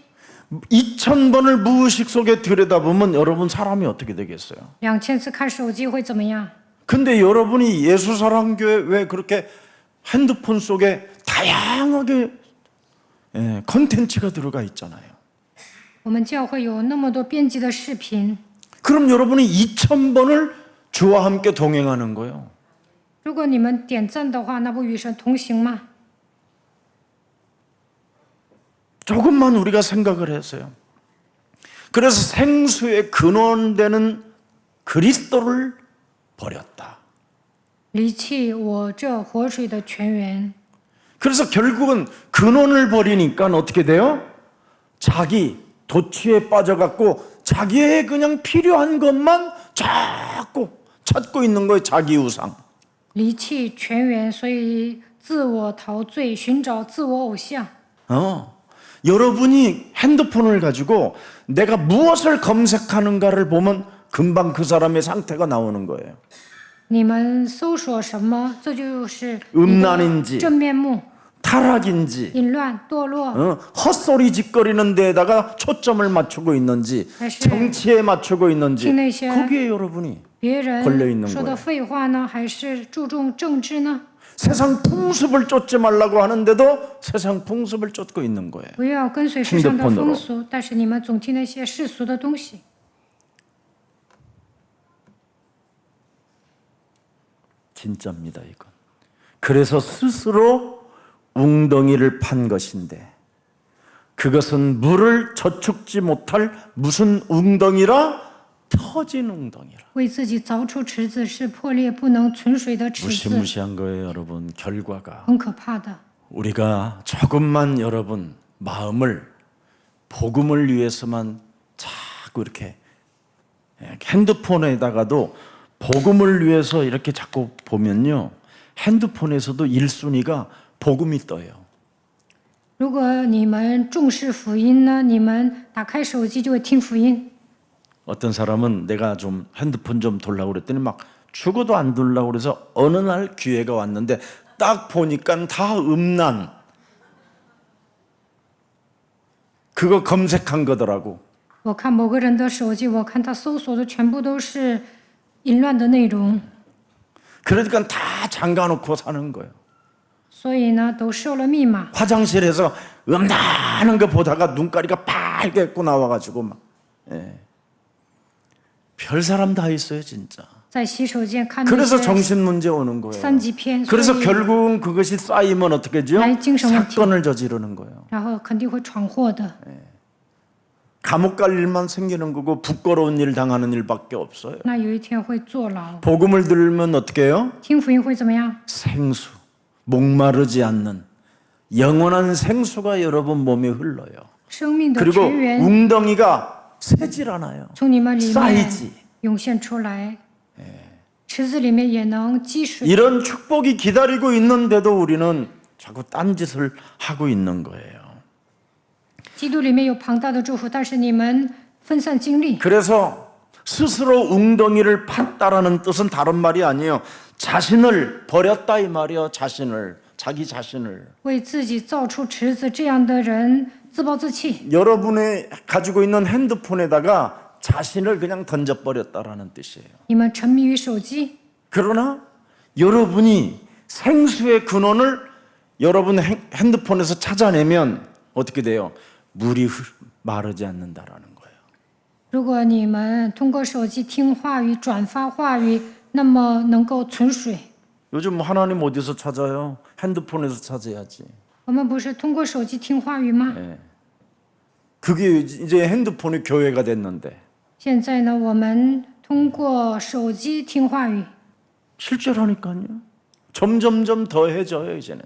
2000번을 무의식 속에 들여다보면 여러분 사람이 어떻게 되겠어요? 2000次看手机会怎么样？ 근데 여러분이 예수사랑교회 왜 그렇게 핸드폰 속에 다양하게 컨텐츠가 들어가 있잖아요. 我们教会有那么多编辑的视频， 그럼 여러분이 2000번을 주와 함께 동행하는 거예요. 如果你们点赞的话，那不与神同行吗？ 조금만 우리가 생각을 했어요. 그래서 생수의 근원되는 그리스도를 버렸다. 离弃我这活水的泉源， 그래서 결국은 근원을 버리니까 어떻게 돼요? 자기 도취에 빠져갖고 자기의 그냥 필요한 것만 자꾸 찾고 있는 거예요. 자기 우상. 离弃全源，所以自我陶醉，寻找自我偶像。 여러분이 핸드폰을 가지고 내가 무엇을 검색하는가를 보면 금방 그 사람의 상태가 나오는 거예요. 你们搜索什么，这就是你 음란인지 的真面目。 타락인지 淫乱、堕落， 헛소리 짓거리는 데에다가 초점을 맞추고 있는지 사실 정치에 맞추고 있는지听那些 거기에 여러분이 别 걸려 人 있는 说的 거예요 废话呢，还是注重政治呢？ 세상 풍습을 쫓지 말라고 하는데도 세상 풍습을 쫓고 있는 거예요. 不要跟随世上的 핸드폰으로 风俗，但是你们总听那些世俗的东西。 진짜입니다, 이건. 그래서 스스로 웅덩이를 판 것인데 그것은 물을 저축지 못할 무슨 웅덩이라 터진 웅덩이라. 为自己凿出池子，是破裂不能存水的池子， 무시무시한 거예요, 여러분. 결과가 很可怕的。 우리가 조금만 여러분 마음을 복음을 위해서만 자꾸 이렇게 핸드폰에다가도 복음을 위해서 이렇게 자꾸 보면요, 핸드폰에서도 1순위가 복음이 떠요. 如果你们重视福音呢，你们打开手机就会听福音。 어떤 사람은 내가 좀 핸드폰 좀 돌라고 그랬더니 막 죽어도 안 돌라고 그래서 어느 날 기회가 왔는데 딱 보니까 다 음란, 그거 검색한 거더라고. 我看某个人的手机，我看他搜索的全部都是淫乱的内容， 그러니까 다 잠가놓고 사는 거예요. 所以呢，都设了密码。 화장실에서 음란한 거 보다가 눈가리가 빨개고 나와가지고 막, 별 사람 다 있어요, 진짜. 在洗手间看那 그래서 些 정신 문제 오는 거예요. 三级片，所 그래서 以 결국은 그것이 쌓이면 어떻게 하죠? 아이,精神问题. 사건을 저지르는 거예요. 然后肯定会闯祸的。 감옥 갈 일만 생기는 거고 부끄러운 일 당하는 일밖에 없어요. 那有一天会坐牢。 복음을 들으면 어떻게 해요? 听福音会怎么样？ 생수, 목마르지 않는 영원한 생수가 여러분 몸에 흘러요. 生命的 그리고 泉源 웅덩이가 새질 않아요. 从你们里面 쌓이지. 涌现出来，池子里面也能积水。 이런 축복이 기다리고 있는데도 우리는 자꾸 딴짓을 하고 있는 거예요. 基督里面有庞大的祝福，但是你们分散精力。 그래서 스스로 웅덩이를 팠다라는 뜻은 다른 말이 아니에요. 자신을 버렸다 이 말이에요. 자기 자신을. 为自己造出池子，这样的人自暴自弃。 여러분의 가지고 있는 핸드폰에다가 자신을 그냥 던져버렸다라는 뜻이에요. 你们沉迷于手机， 그러나 여러분이 생수의 근원을 여러분 핸드폰에서 찾아내면 어떻게 돼요? 물이 마르지 않는다라는 거예요. 如果你们通过手机听话语、转发话语，那么能够存水。 요즘 하나님 어디서 찾아요? 핸드폰에서 찾아야지. 我们不是通过手机听话语吗？ 그게 이제 핸드폰이 교회가 됐는데 现在呢，我们通过手机听话语， 실제라니까요. 점점점 더해져요 이제는.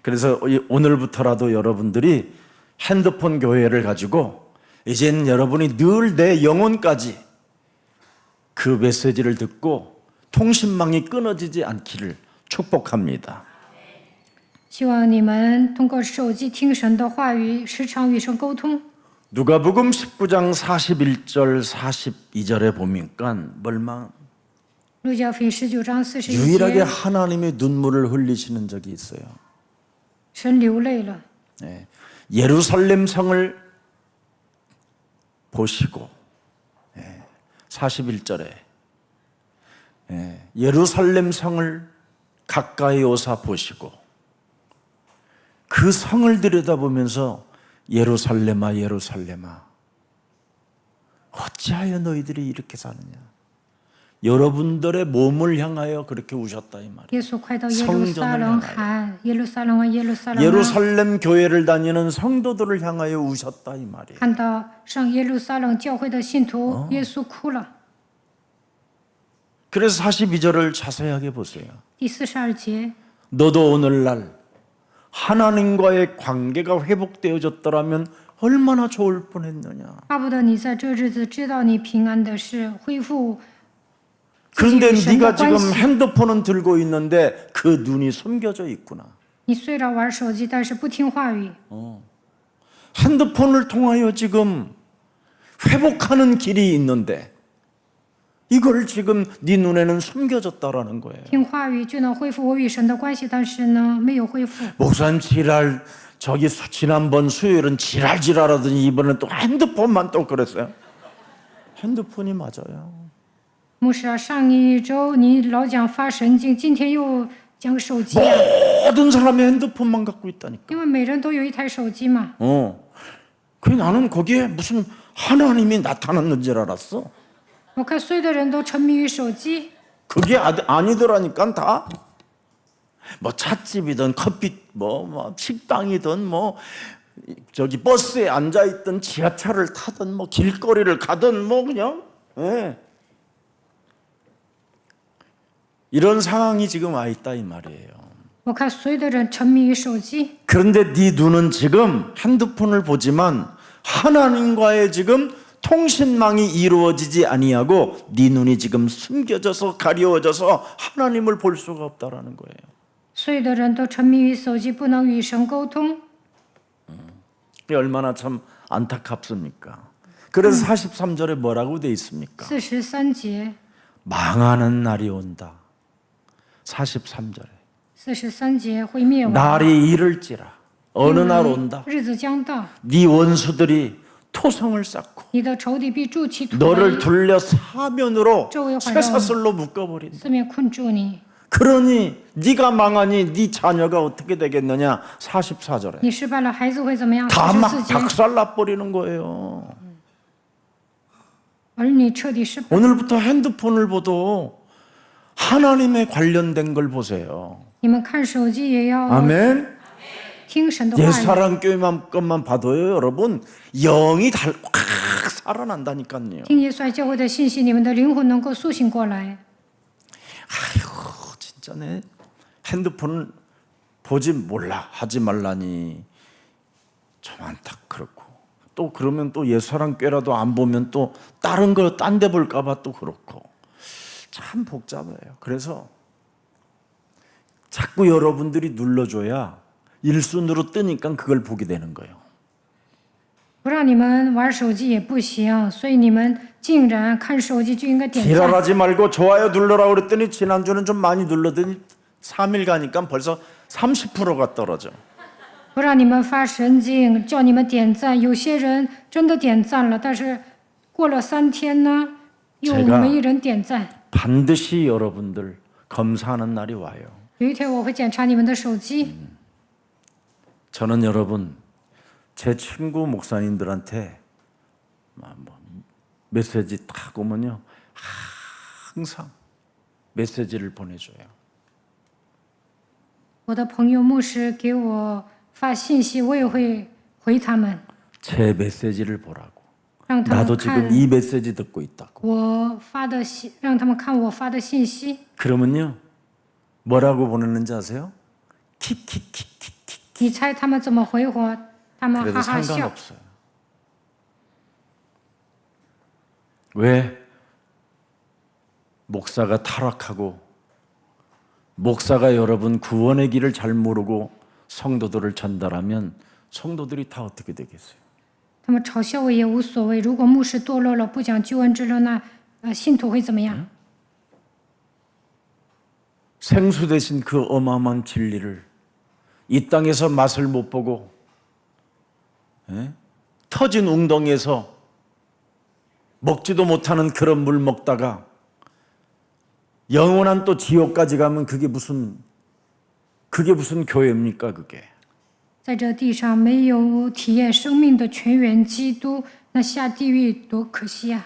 그래서 오늘부터라도 여러분들이 핸드폰 교회를 가지고 이젠 여러분이 늘 내 영혼까지 그 메시지를 듣고 통신망이 끊어지지 않기를 축복합니다. 希望你们通过手机听神的话语，时常与神沟通。 누가복음 19장 41절 42절에 보니까 멸망 路加福音19章41 유일하게 节， 하나님의 눈물을 흘리시는 적이 있어요. 神流泪了。 예루살렘 성을 보시고 41절에 예루살렘 성을 가까이 오사 보시고 그 성을 들여다보면서 예루살렘아 예루살렘아 어찌하여 너희들이 이렇게 사느냐. 여러분들의 몸을 향하여 그렇게 우셨다 이 말이에요. 耶稣快到耶路撒冷喊：“耶路撒冷啊，耶路撒冷啊！” 예루살렘 교회를 다니는 성도들을 향하여 우셨다 이 말이에요. 看到上耶路撒冷教会的信徒，耶稣哭了。 그래서 42절을 자세하게 보세요. 第42节， 너도 오늘날 하나님과의 관계가 회복되어졌더라면 얼마나 좋을 뻔했느냐. 巴不得你在这日子知道你平安的事，恢复自己 그런데 与神的 네가 关 지금 系。 핸드폰은 들고 있는데 그 눈이 숨겨져 있구나. 你虽然玩手机，但是不听话语。 핸드폰을 통하여 지금 회복하는 길이 있는데 이걸 지금 네 눈에는 숨겨졌다라는 거예요. 听话语就能恢复我与神的关系，但是呢，没有恢复。 목사님 지랄 저기 지난번 수요일은 지랄하더니 이번엔 또 핸드폰만 또 그랬어요. 핸드폰이 맞아요. 牧师啊，上一周你老讲发神经，今天又讲手机啊， 모든 사람이 핸드폰만 갖고 있다니까. 因为每人都有一台手机嘛。 그 나는 거기에 무슨 하나님이 나타났는 줄 알았어. 我看所有的人都沉迷于手机， 그게 아니더라니까 다. 뭐 찻집이든 커피 뭐 식당이든 뭐 저기 버스에 앉아 있든 지하철을 타든 뭐 길거리를 가든 뭐 그냥 예. 이런 상황이 지금 와 있다 이 말이에요. 我看所有的人沉迷于手机， 그런데 네 눈은 지금 핸드폰을 보지만 하나님과의 지금 통신망이 이루어지지 아니하고 네 눈이 지금 숨겨져서 가려워져서 하나님을 볼 수가 없다라는 거예요. 所有的人都沉迷于手机，不能与神沟通。 이게 얼마나 참 안타깝습니까? 그래서 43절에 뭐라고 돼 있습니까? 43节， 망하는 날이 온다. 43절에 43节会灭亡， 날이 이를지라 어느 날 온다. 日子将到， 네 원수들이 토성을 쌓고 你的仇敌必筑起土 너를 围， 둘려 사면으로 저거요, 쇠사슬로 묶어버린다. 四面困住你。 그러니 네가 망하니 네 자녀가 어떻게 되겠느냐? 44절에 你失败了，孩子会怎么样？ 다 막 44节， 박살나버리는 거예요. 儿女彻底失败。 오늘부터 핸드폰을 보도 하나님에 관련된 걸 보세요. 你们看手机也要 아멘. 听神的话语。 옛사랑 교회만 것만 봐도요, 여러분 영이 확 살아난다니까요. 听耶稣爱教会的信息，你们的灵魂能够苏醒过来。 진짜 내 핸드폰을 보지 몰라 하지 말라니 좀 그렇고 또 그러면 또 옛사랑 교회라도 안 보면 또 다른 거 딴 데 볼까 봐 또 그렇고 참 복잡해요. 그래서 자꾸 여러분들이 눌러줘야 일순으로 뜨니까 그걸 보게 되는 거예요. 不让你们玩手机也不行，所以你们竟然看手机就应该点赞。 지랄하지 말고 좋아요 눌러라 그랬더니 지난주는 좀 많이 눌러더니 3일 가니까 벌써 30%가 떨어져. 不让你们发神经，叫你们点赞。有些人真的点赞了，但是过了3天呢，又 제가 没人点赞。 반드시 여러분들 검사하는 날이 와요. 有一天我会检查你们的手机。 저는 여러분 제 친구 목사님들한테 메시지 딱 오면요 항상 메시지를 보내줘요. 我的朋友牧师给我发信息，我也会回他们， 제 메시지를 보라고. 让他们 나도 지금 看 이 메시지 듣고 있다고. 我发的信，让他们看我发的信息。 그러면요 뭐라고 보내는지 아세요? 키키키키키. 你猜他们怎么回我？他们 그래도 哈哈笑。 상관없어요. 왜? 목사가 타락하고 목사가 여러분 구원의 길을 잘 모르고 성도들을 전달하면 성도들이 다 어떻게 되겠어요? 他们嘲笑我也无所谓。如果牧师堕落了，不讲救恩之路，那信徒会怎么样？ 생수 대신 그 어마어마한 진리를 이 땅에서 맛을 못 보고 터진 웅덩이에서 먹지도 못하는 그런 물 먹다가 영원한 또 지옥까지 가면 그게 무슨 교회입니까 그게? 在这地上没有体验生命的泉源基督，那下地狱多可惜啊！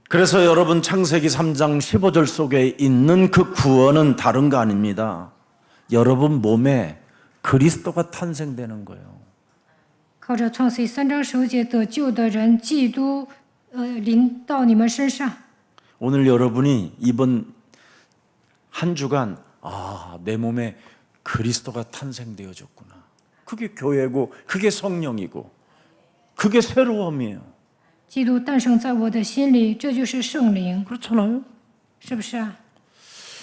그래서 여러분 창세기 3장 15절 속에 있는 그 구원은 다른 거 아닙니다. 여러분 몸에 그리스도가 탄생되는 거예요. 靠着创世3章10节得救的人，基督临到你们身上。 오늘 여러분이 이번 한 주간 내 몸에 그리스도가 탄생되어졌구나. 그게 교회고 그게 성령이고 그게 새로움이에요. 基督诞生在我的心里，这就是圣灵， 그렇잖아요. 是不是啊？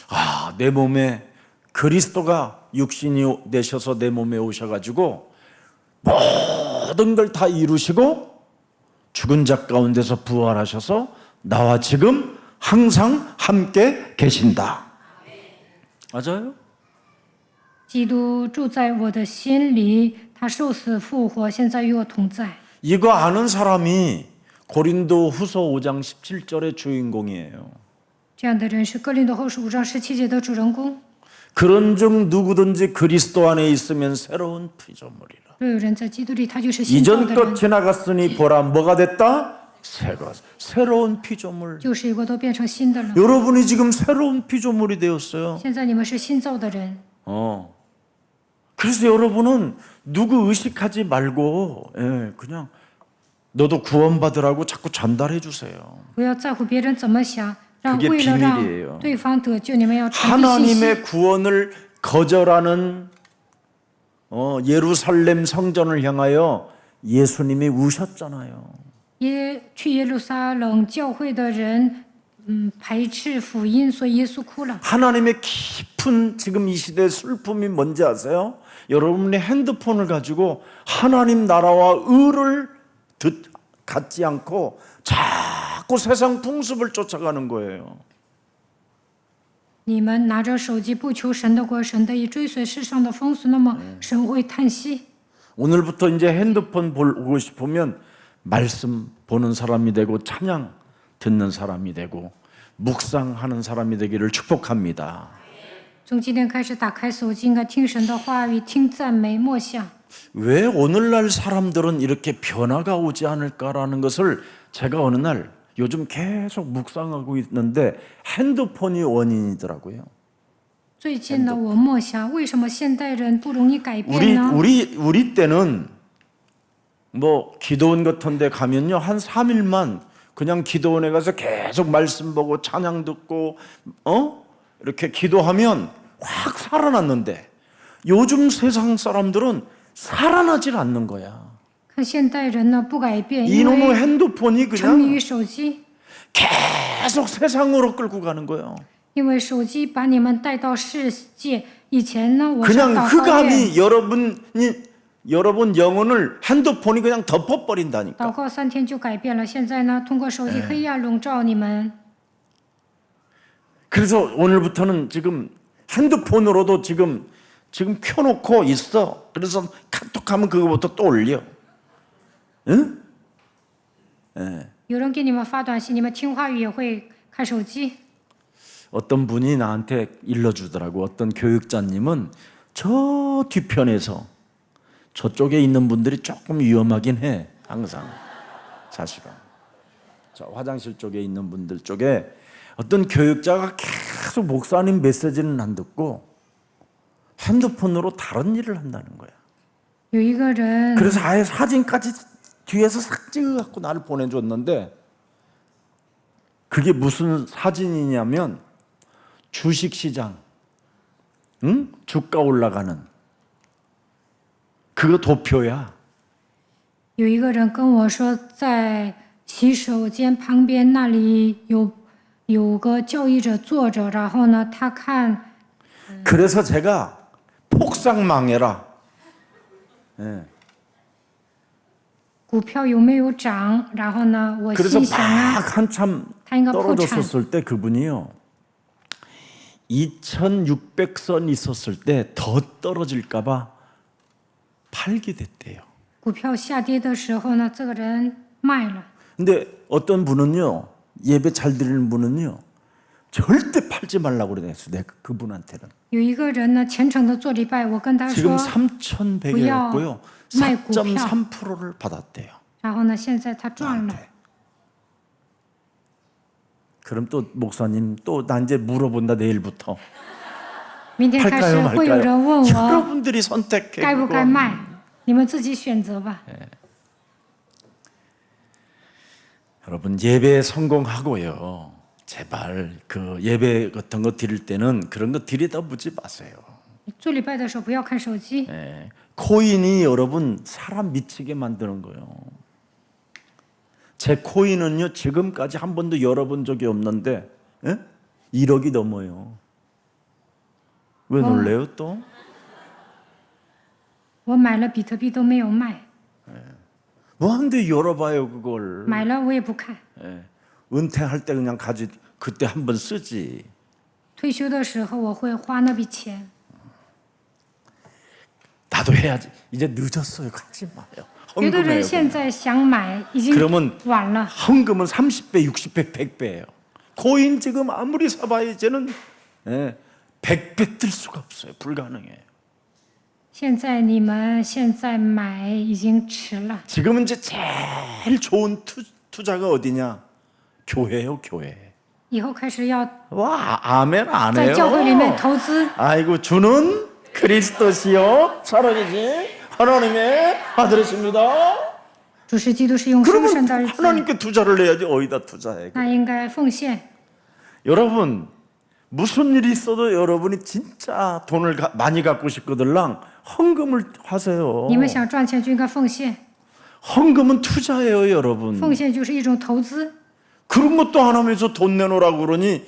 아, 내 몸에 그리스도가 육신이 되셔서 내 몸에 오셔가지고 모든 걸 다 이루시고 죽은 자 가운데서 부활하셔서 나와 지금 항상 함께 계신다. 맞아요? 基督住在我的心里，他受死复活，现在与我同在。 이거 아는 사람이 고린도 후서 5장 17절의 주인공이에요. 这样的人是哥林多后书5章17节的主人公。 그런즉 누구든지 그리스도 안에 있으면 새로운 피조물이라. 若有人在基督里，他就是新造 이전 的 것 人， 지나갔으니 보라 뭐가 됐다? 새것. 새로운 피조물. 旧事已过，都变成新的了。 여러분이 지금 새로운 피조물이 되었어요. 现在你们是新造的人， 그래서 여러분은 누구 의식하지 말고 그냥 너도 구원받으라고 자꾸 전달해 주세요. 不要在乎别人怎么想，让 그게 为了 비밀이에요 让对方得救，你们要传递信息。 하나님의 구원을 거절하는 예루살렘 성전을 향하여 예수님이 우셨잖아요. 去耶路撒冷教会的人，排斥福音，所以耶稣哭了。 하나님의 깊은 지금 이 시대의 슬픔이 뭔지 아세요? 여러분의 핸드폰을 가지고 하나님 나라와 의를 갖지 않고 자꾸 세상 풍습을 쫓아가는 거예요. 你们拿着手机不求神的国、神的义，追随世上的风俗，那么神会叹息。 오늘부터 이제 핸드폰 보고 싶으면 말씀 보는 사람이 되고 찬양 듣는 사람이 되고 묵상하는 사람이 되기를 축복합니다. 从今天开始，打开手机，应该听神的话语，听赞美、默想。 왜 오늘날 사람들은 이렇게 변화가 오지 않을까라는 것을 제가 어느 날 요즘 계속 묵상하고 있는데 핸드폰이 원인이더라고요. 最近呢，我默想，为什么现代人不容易改变呢？ 우리 때는 뭐 기도원 같은 데 가면요 한 3일만 그냥 기도원에 가서 계속 말씀 보고 찬양 듣고 이렇게 기도하면 확 살아났는데 요즘 세상 사람들은 살아나질 않는 거야. 看现代人呢不改变，因 이놈의 为 핸드폰이 沉迷于 그냥 手机， 계속 세상으로 끌고 가는 거예요. 因为手机把你们带到世界。以前呢，我是 그냥 祷告院， 흑암이 여러분 영혼을 핸드폰이 그냥 덮어버린다니까. 祷告3天就改变了。现在呢，通过手机黑暗笼罩你们。 그래서 오늘부터는 지금 핸드폰으로도 지금 켜놓고 있어. 그래서 카톡하면 그거부터 또 올려. 응? 有人给你们发短信，你们听话语也会看手机。 어떤 분이 나한테 일러주더라고. 어떤 교육자님은 저 뒤편에서 저쪽에 있는 분들이 조금 위험하긴 해. 항상 사실은 저 화장실 쪽에 있는 분들 쪽에 어떤 교육자가 계속 목사님 메시지는 안 듣고 핸드폰으로 다른 일을 한다는 거야. 有一个人， 그래서 아예 사진까지 뒤에서 싹 찍어갖고 나를 보내줬는데 그게 무슨 사진이냐면 주식시장, 주가 올라가는 그거 도표야. 有一个人跟我说，在洗手间旁边那里有个交易者坐着，然后呢，他看 그래서 제가 폭삭 망해라. 股票有没有涨，然后呢，我 그래서 心想啊， 막 한참 他应该破产。 떨어졌었을 때 그분이요 2600선 있었을 때 더 떨어질까봐 팔게 됐대요. 股票下跌的时候呢，这个人卖了。 근데 어떤 분은요 예배 잘 드리는 분은요 절대 팔지 말라고 그랬어요. 내가 그분한테는 有一个人呢，虔诚的做礼拜，我跟他 지금 说， 3,100이었고요. 말股票. 4.3%를 받았대요. 然后呢，现在他赚了。 그럼 또 목사님 또 나 이제 물어본다 내일부터 明天开始 할까요 会有 말까요? 人问我 여러분들이 선택해. 该不 그거. 该卖，你们自己选择吧。 여러분 예배 성공하고요. 제발 그 예배 같은 거 드릴 때는 그런 거 들여다보지 마세요. 做礼拜的时候不要看手机， 코인이 여러분 사람 미치게 만드는 거예요. 제 코인은요 지금까지 한 번도 열어본 적이 없는데 1억이 넘어요. 왜 놀래요 또? 我买了比特币都没有卖， 뭐한데 열어봐요 그걸. 买了我也不看。 은퇴할 때 그냥 가지 그때 한번 쓰지. 退休的时候我会花那笔钱。 나도 해야지. 이제 늦었어요. 가지 마요. 有的人 헌금해요. 现在想买，已经 그러면 晚了。 헌금은 30배, 60배, 100배예요. 코인 지금 아무리 사봐야 이제는 100배 뜰 수가 없어요. 불가능해요. 现在你们现在买已经迟了。 지금은 이제 제일 좋은 투자가 어디냐? 교회요, 교회. 以后开始要 와, 아멘 안 在 해요. 教会里面投资。 아이고 주는 그리스도시요 사랑이지 하나님의 아들이십니다. 主是基督是永生神的 그러면 儿子， 하나님께 투자를 해야지 어디다 투자해. 那应该奉献。 여러분 무슨 일이 있어도 여러분이 진짜 돈을 많이 갖고 싶거들랑 헌금을 하세요. 你们想赚钱就应该奉献， 헌금은 투자예요, 여러분. 奉献就是一种投资。 그런 것도 안 하면서 돈 내놓으라고 그러니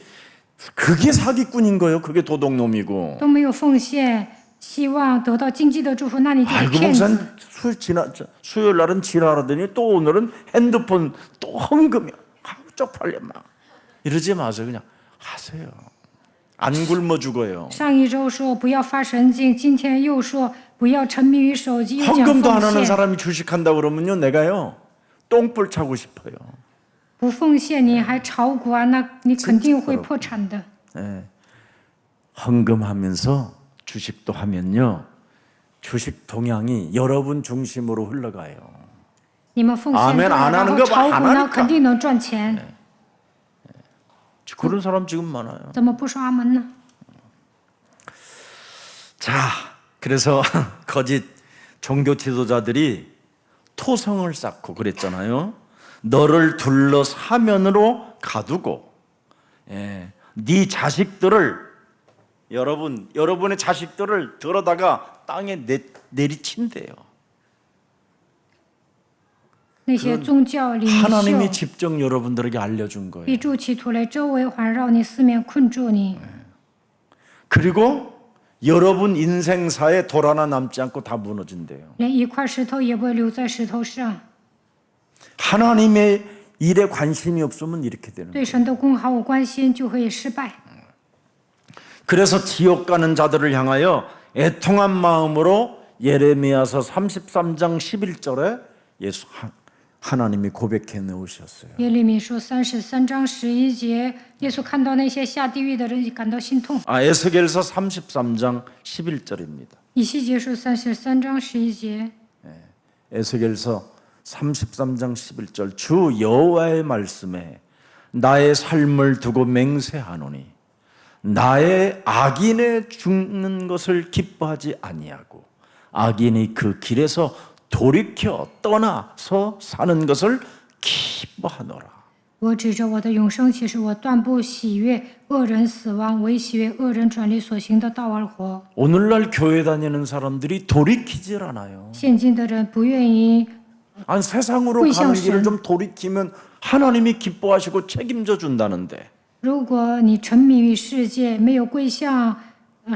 그게 사기꾼인 거예요. 그게 도둑놈이고. 都没有奉献，希望得到经济的祝福，那你就是 아이고 骗子。 목사님 수요일 날은 지랄하더니 또 오늘은 핸드폰 또 헌금이야. 쪽팔려 막 이러지 마세요. 그냥 하세요. 안 굶어 죽어요. 上一周说不要发神经，今天又说不要沉迷于手机，又讲 헌금도 안 奉 하는 献。 사람이 주식한다 그러면요, 내가요 똥불 차고 싶어요. 不奉献你还炒股啊，那你肯定会破产的。 헌금하면서 주식도 하면요, 주식 동향이 여러분 중심으로 흘러가요. 你们奉献 아멘 对了 안 然 하는 后 거 炒 안 股呢， 하니까. 肯定能赚钱。 그런 사람 지금 많아요. 怎么不说阿门呢？ 자, 그래서 거짓 종교 지도자들이 토성을 쌓고 그랬잖아요. 너를 둘러 사면으로 가두고, 네 자식들을 여러분의 자식들을 들어다가 땅에 내리친대요. 那些宗教领 하나님이 袖 직접 여러분들에게 알려준 必 거예요. 筑起土垒，周围环绕你，四面困住你。 그리고 여러분 인생사에 돌 하나 남지 않고 다 무너진대요. 连一块石头也不会留在石头上。 하나님의 일에 관심이 없으면 이렇게 되는 거예요. 对神的功毫无关心，就会失败。 그래서 지옥 가는 자들을 향하여 애통한 마음으로 예레미야서 33장 11절에 하나님이 고백해 놓으셨어요. 耶利米书33章11节，耶稣看到那些下地狱的人，感到心痛。 에스겔서 33장 11절입니다. 以西结书33章11节， 에스겔서 33장 11절 주 여호와의 말씀에 나의 삶을 두고 맹세하노니 나의 악인의 죽는 것을 기뻐하지 아니하고 악인이 그 길에서 돌이켜 떠나서 사는 것을 기뻐하노라. 我指着我的永生启示，我断不喜悦恶人死亡，唯喜悦恶人转离所行的道而活。 오늘날 교회 다니는 사람들이 돌이키질 않아요. 现今的人不愿意 아니 세상으로 가는 길을 좀 돌이키면 하나님이 기뻐하시고 책임져 준다는데 如果你沉迷于世界，没有归向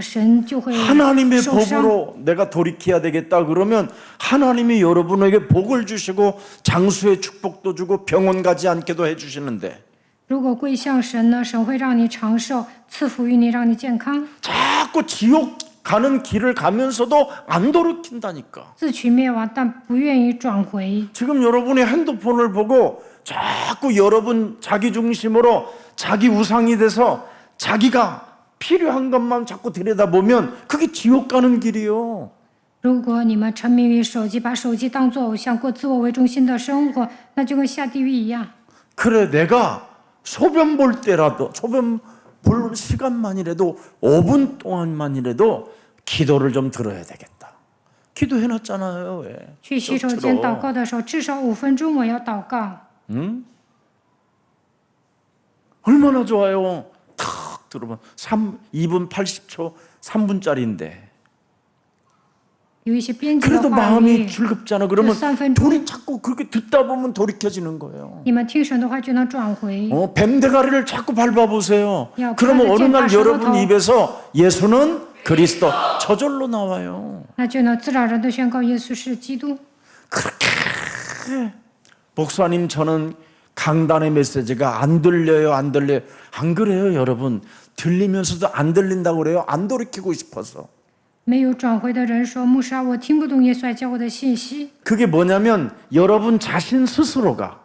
神，就会 하나님의 受伤。 복으로 내가 돌이켜야 되겠다 그러면 하나님이 여러분에게 복을 주시고 장수의 축복도 주고 병원 가지 않게도 해주시는데 如果归向神呢，神会让你长寿，赐福于你，让你健康。 자꾸 지옥 가는 길을 가면서도 안 돌이킨다니까. 自取灭亡，但不愿意转回。 지금 여러분이 핸드폰을 보고 자꾸 여러분 자기 중심으로 자기 우상이 돼서 자기가 필요한 것만 자꾸 들여다보면 그게 지옥 가는 길이요. 如果你们沉迷于手机，把手机当作偶像，过自我为中心的生活，那就跟下地狱一样。 그래 내가 소변 볼 때라도 소변 볼 시간만이라도 5분 동안만이라도 기도를 좀 들어야 되겠다. 기도해놨잖아요. 왜? 去洗手间祷告的时候，至少5分钟我要祷告。 얼마나 좋아요. 탁 들어보면 2분 80초 3분짜리인데 有一些编辑的 그래도 话 마음이 语， 즐겁잖아. 그러면 3分钟 돌이 자꾸 그렇게 듣다 보면 돌이켜지는 거예요. 你们听神的话就能转回。 뱀대가리를 자꾸 밟아보세요. 야, 그러면 어느 날 그래도 여러분 더- 입에서 예수는 그리스도 저절로 나와요. 那就能自然而然的宣告耶稣是基督。 목사님 저는 강단의 메시지가 안 들려요, 안 들려요. 안 그래요, 여러분. 들리면서도 안 들린다고 그래요. 안 돌이키고 싶어서. 没有转回的人说：“牧师啊，我听不懂耶稣来教我的信息。 그게 뭐냐면 여러분 자신 스스로가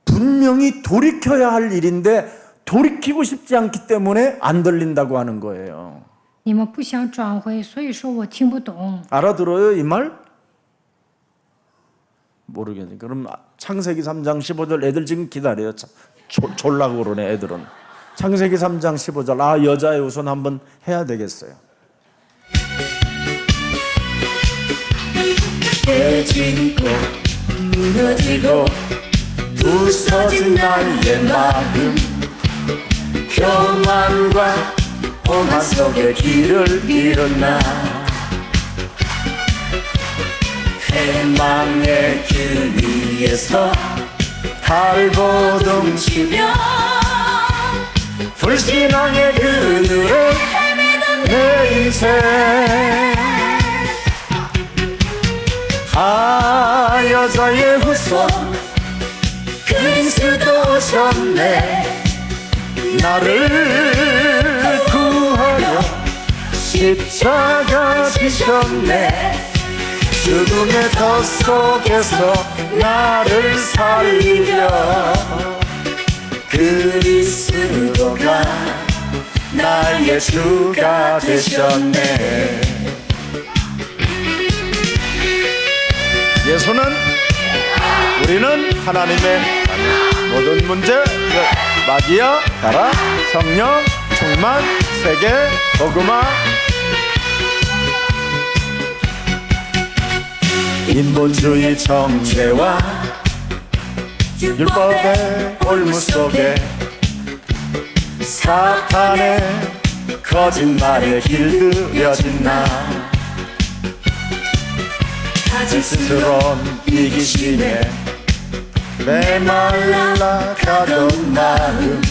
분명히 돌이켜야 할 일인데 돌이키고 싶지 않기 때문에 안 들린다고 하는 거예요. 你们不想转回，所以说我听不懂。 알아들어요, 이 말? 모르겠네. 그럼 창세기 3장 15절 애들 지금 기다려요. 졸라고 그러네, 애들은. 창세기 3장 15절. 아, 여자의 우선 한번 해야 되겠어요. 깨지고 무너지고 부서진 나의 마음 교만과 오만 속에 길을 잃었나 해망의 길 위에서 발버둥 치며 불신앙의 그늘에 내 인생 아 여자의 후손 그리스도 오셨네 나를 구하여 십자가 지셨네 죽음의 덫 속에서 나를 살리려 그리스도가 나의 주가 되셨네 예수는 우리는 하나님의 모든 문제 마귀야 가라 성령 충만 세계 복음화 인본주의 정죄와 율법의 올무 속에 사탄의 거짓말에 길들여진 나 스스럼 이기심에 메말라 가던 마음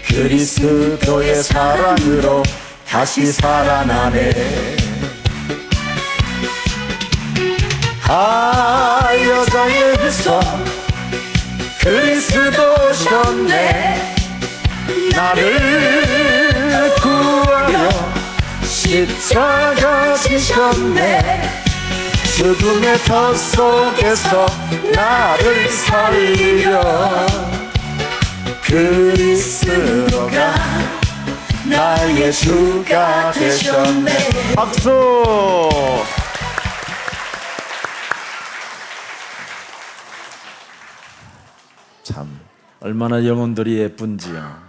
그리스도의 사랑으로 다시 살아나네 아 여자의 후손 그리스도 오셨네 나를 구하여 십자가 지셨네 죽음의 덫 속에서 나를 살리려 그리스도가 나의 주가 되셨네 박수 참 얼마나 영혼들이 예쁜지요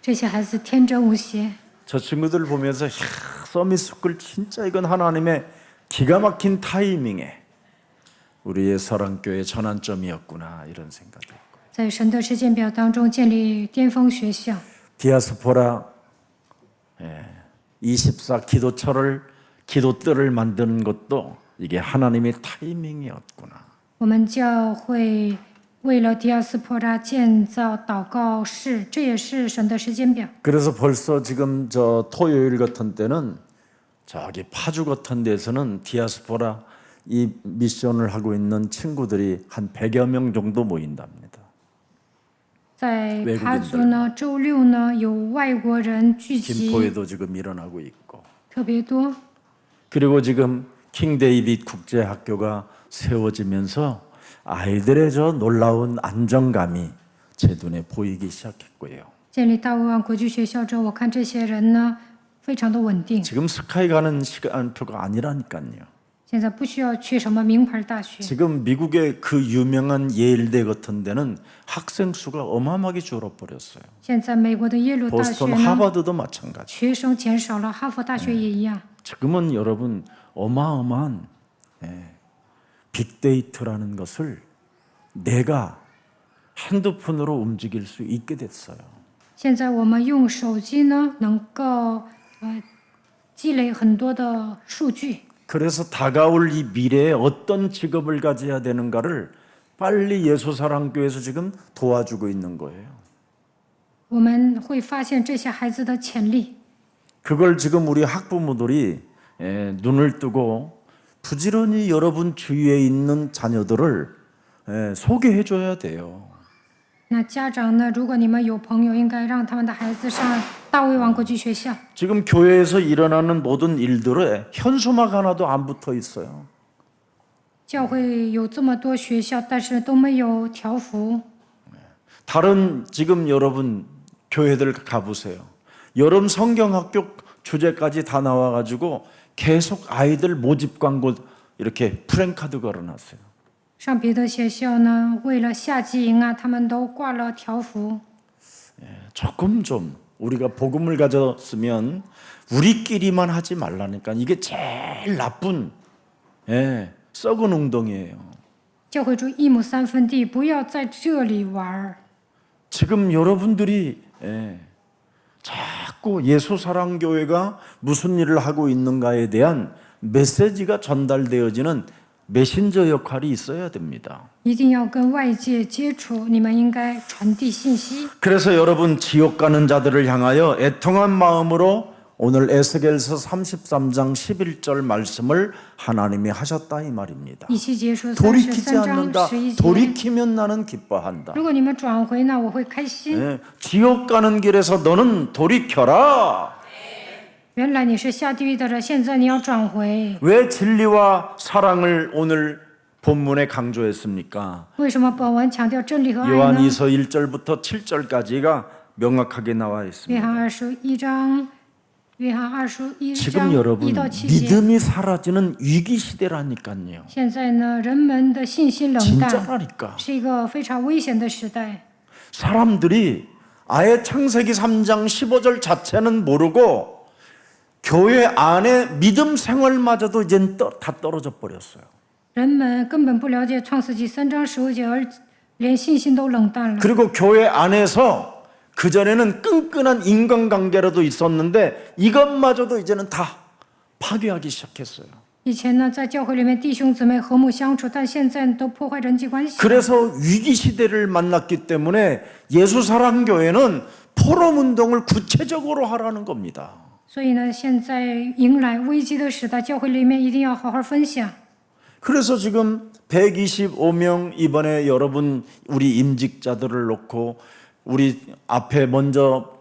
这些孩子天真无邪， 저 친구들 보면서 서밋스쿨 진짜 이건 하나님의 기가 막힌 타이밍에 우리의 사랑교회 전환점이었구나 이런 생각이 있고요. 在神的时间表当中建立巅峰学校。 디아스포라 24 기도뜰을 만드는 것도 이게 하나님의 타이밍이었구나. 我们教会为了迪亚斯波拉建造祷告室，这也是神的时间表。 그래서 벌써 지금 저 토요일 같은 때는 저기 파주 같은 데서는 디아스포라 이 미션을 하고 있는 친구들이 한 100여 명 정도 모인답니다. 在帕族呢，周六呢有外国人聚集， 김포에도 지금 일어나고 있고 特别多。 그리고 지금 킹 데이빗 국제학교가 세워지면서 아이들의 저 놀라운 안정감이 제 눈에 보이기 시작했고요. 建立大卫王国际学校之后，我看这些人呢非常的稳定。 지금 스카이 가는 시간표가 아니라니까요. 现在不需要去什么名牌大学。 지금 미국의 그 유명한 예일대 같은 데는 학생 수가 어마어마하게 줄어버렸어요. 现在美国的耶鲁大学 보스턴 呢， 하버드도 마찬가지. 学生减少了，哈佛大学也一样。 지금은 여러분 어마어마한 빅데이터라는 것을 내가 핸드폰으로 움직일 수 있게 됐어요. 现在我们用手机呢，能够积累很多的数据。 그래서 다가올 이 미래에 어떤 직업을 가져야 되는가를 빨리 예수사랑교회에서 지금 도와주고 있는 거예요. 我们会发现这些孩子的潜力， 그걸 지금 우리 학부모들이 눈을 뜨고 부지런히 여러분 주위에 있는 자녀들을 소개해 줘야 돼요. 那家长呢？如果你们有朋友，应该让他们的孩子上大卫王国际学校。 지금 교회에서 일어나는 모든 일들에 현수막 하나도 안 붙어 있어요. 教会有这么多学校，但是都没有条幅。 다른 지금 여러분 교회들 가보세요. 여름 성경학교 주제까지 다 나와가지고 계속 아이들 모집 광고 이렇게 프랭카드 걸어놨어요. 上别的学校呢，为了夏季营啊，他们都挂了条幅。 조금 좀 우리가 복음을 가졌으면 우리끼리만 하지 말라니까. 이게 제일 나쁜 썩은 운동이에요. 教会主一亩三分地，不要在这里玩儿。 지금 여러분들이 자꾸 예수사랑교회가 무슨 일을 하고 있는가에 대한 메시지가 전달되어지는 메신저 역할이 있어야 됩니다. 一定要跟外界接触，你们应该传递信息。 그래서 여러분 지옥 가는 자들을 향하여 애통한 마음으로 오늘 에스겔서 33장 11절 말씀을 하나님이 하셨다 이 말입니다. 一期结束돌이키지 33章 않는다. 11节。 돌이키면 나는 기뻐한다. 如果你们转回，那我会开心。 지옥 가는 길에서 너는 돌이켜라. 原来你是下地狱的人，现在你要转回。 왜 진리와 사랑을 오늘 본문에 강조했습니까? 为什么本文强调真理和爱呢？ 요한이서 1절부터 7절까지가 명확하게 나와 约 있습니다. 翰21章，约翰21 지금 章 여러분 1到7节。 믿음이 사라지는 위기 시대라니까요. 现在呢，人们的信心冷淡， 진짜라니까. 是一个非常危险的时代。 사람들이 아예 창세기 3장 15절 자체는 모르고 교회 안에 믿음 생활마저도 이젠 다 떨어져 버렸어요. 人们根本不了解创世纪3章15节，而连信心都冷淡了。 그리고 교회 안에서 그전에는 끈끈한 인간관계라도 있었는데 이것마저도 이제는 다 파괴하기 시작했어요. 以前呢，在教会里面弟兄姊妹和睦相处，但现在都破坏人际关系。 그래서 위기 시대를 만났기 때문에 예수사랑교회는 포럼 운동을 구체적으로 하라는 겁니다. 所以呢，现在迎来危机的时代，教会里面一定要好好分享。 그래서 지금 125명 이번에 여러분 우리 임직자들을 놓고 우리 앞에 먼저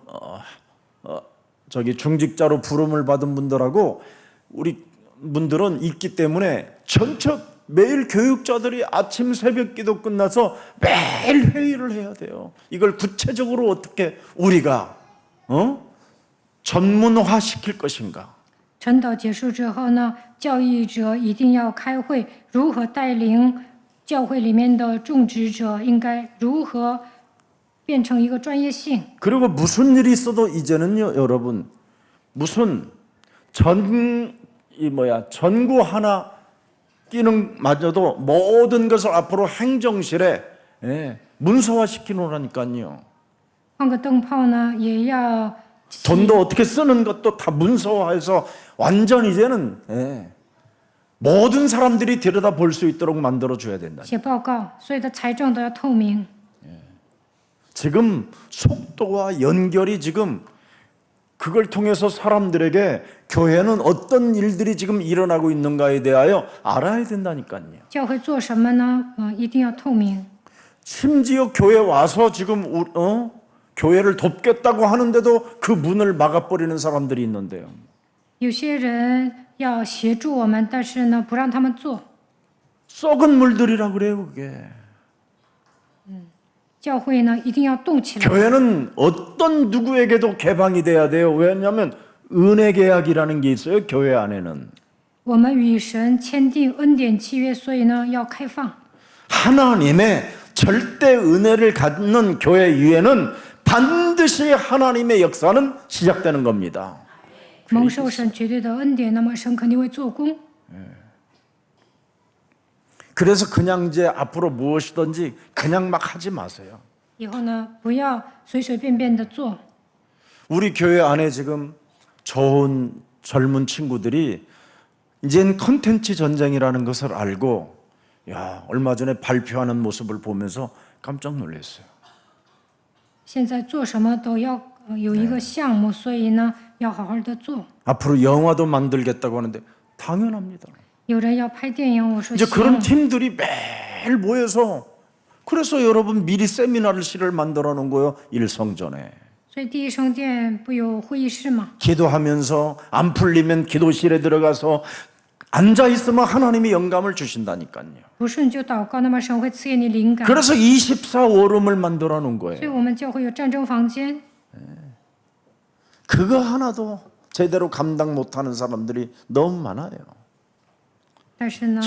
저기 중직자로 부름을 받은 분들하고 우리 분들은 있기 때문에 전적 매일 교육자들이 아침 새벽 기도 끝나서 매일 회의를 해야 돼요. 이걸 구체적으로 어떻게 우리가 전문화 시킬 것인가? 晨祷结束之后呢，教育者一定要开会，如何带领教会里面的种植者，应该如何变成一个专业性。 그리고 무슨 일이 있어도 이제는요, 여러분 무슨 전구 하나 끼는 마저도 모든 것을 앞으로 행정실에 문서화 시키노라니까요. 换个灯泡呢，也要 돈도 어떻게 쓰는 것도 다 문서화해서 완전 이제는 모든 사람들이 들여다 볼 수 있도록 만들어 줘야 된다. 写报告，所有的财政都要透明。 지금 속도와 연결이 지금 그걸 통해서 사람들에게 교회는 어떤 일들이 지금 일어나고 있는가에 대하여 알아야 된다니까요. 教会做什么呢？一定要透明。 심지어 교회 와서 지금 교회를 돕겠다고 하는데도 그 문을 막아버리는 사람들이 있는데요. 有些人要协助我们，但是呢，不让他们做。 썩은 물들이라 그래요, 그게. 教会呢，一定要动起来。 교회는 어떤 누구에게도 개방이 돼야 돼요. 왜냐하면 은혜 계약이라는 게 있어요, 교회 안에는. 我们与神签订恩典契约，所以呢，要开放。 하나님의 절대 은혜를 갖는 교회 위에는 반드시 하나님의 역사는 시작되는 겁니다. 蒙受神绝对的恩典，那么神肯定会做工。 그래서 그냥 이제 앞으로 무엇이든지 그냥 막 하지 마세요. 以后呢，不要随随便便的做。 우리 교회 안에 지금 좋은 젊은 친구들이 이젠 컨텐츠 전쟁이라는 것을 알고 야, 얼마 전에 발표하는 모습을 보면서 깜짝 놀랐어요. 现在做什么都要有一个项目，所以呢要好好的做。 앞으로 영화도 만들겠다고 하는데 당연합니다. 有人要拍电影，我说 이제 그런 行。 팀들이 매일 모여서 그래서 여러분 미리 세미나실을 만들어 놓은 거예요. 일성전에. 所以第一圣殿不有会议室吗？ 기도하면서 안 풀리면 기도실에 들어가서 앉아 있으면 하나님이 영감을 주신다니까요. 不顺就祷告，那么神会赐给你灵感。 그래서 24 워룸을 만들어 놓은 所以 거예요. 我们教会有战争房间， 그거 하나도 제대로 감당 못하는 사람들이 너무 많아요. 但是呢，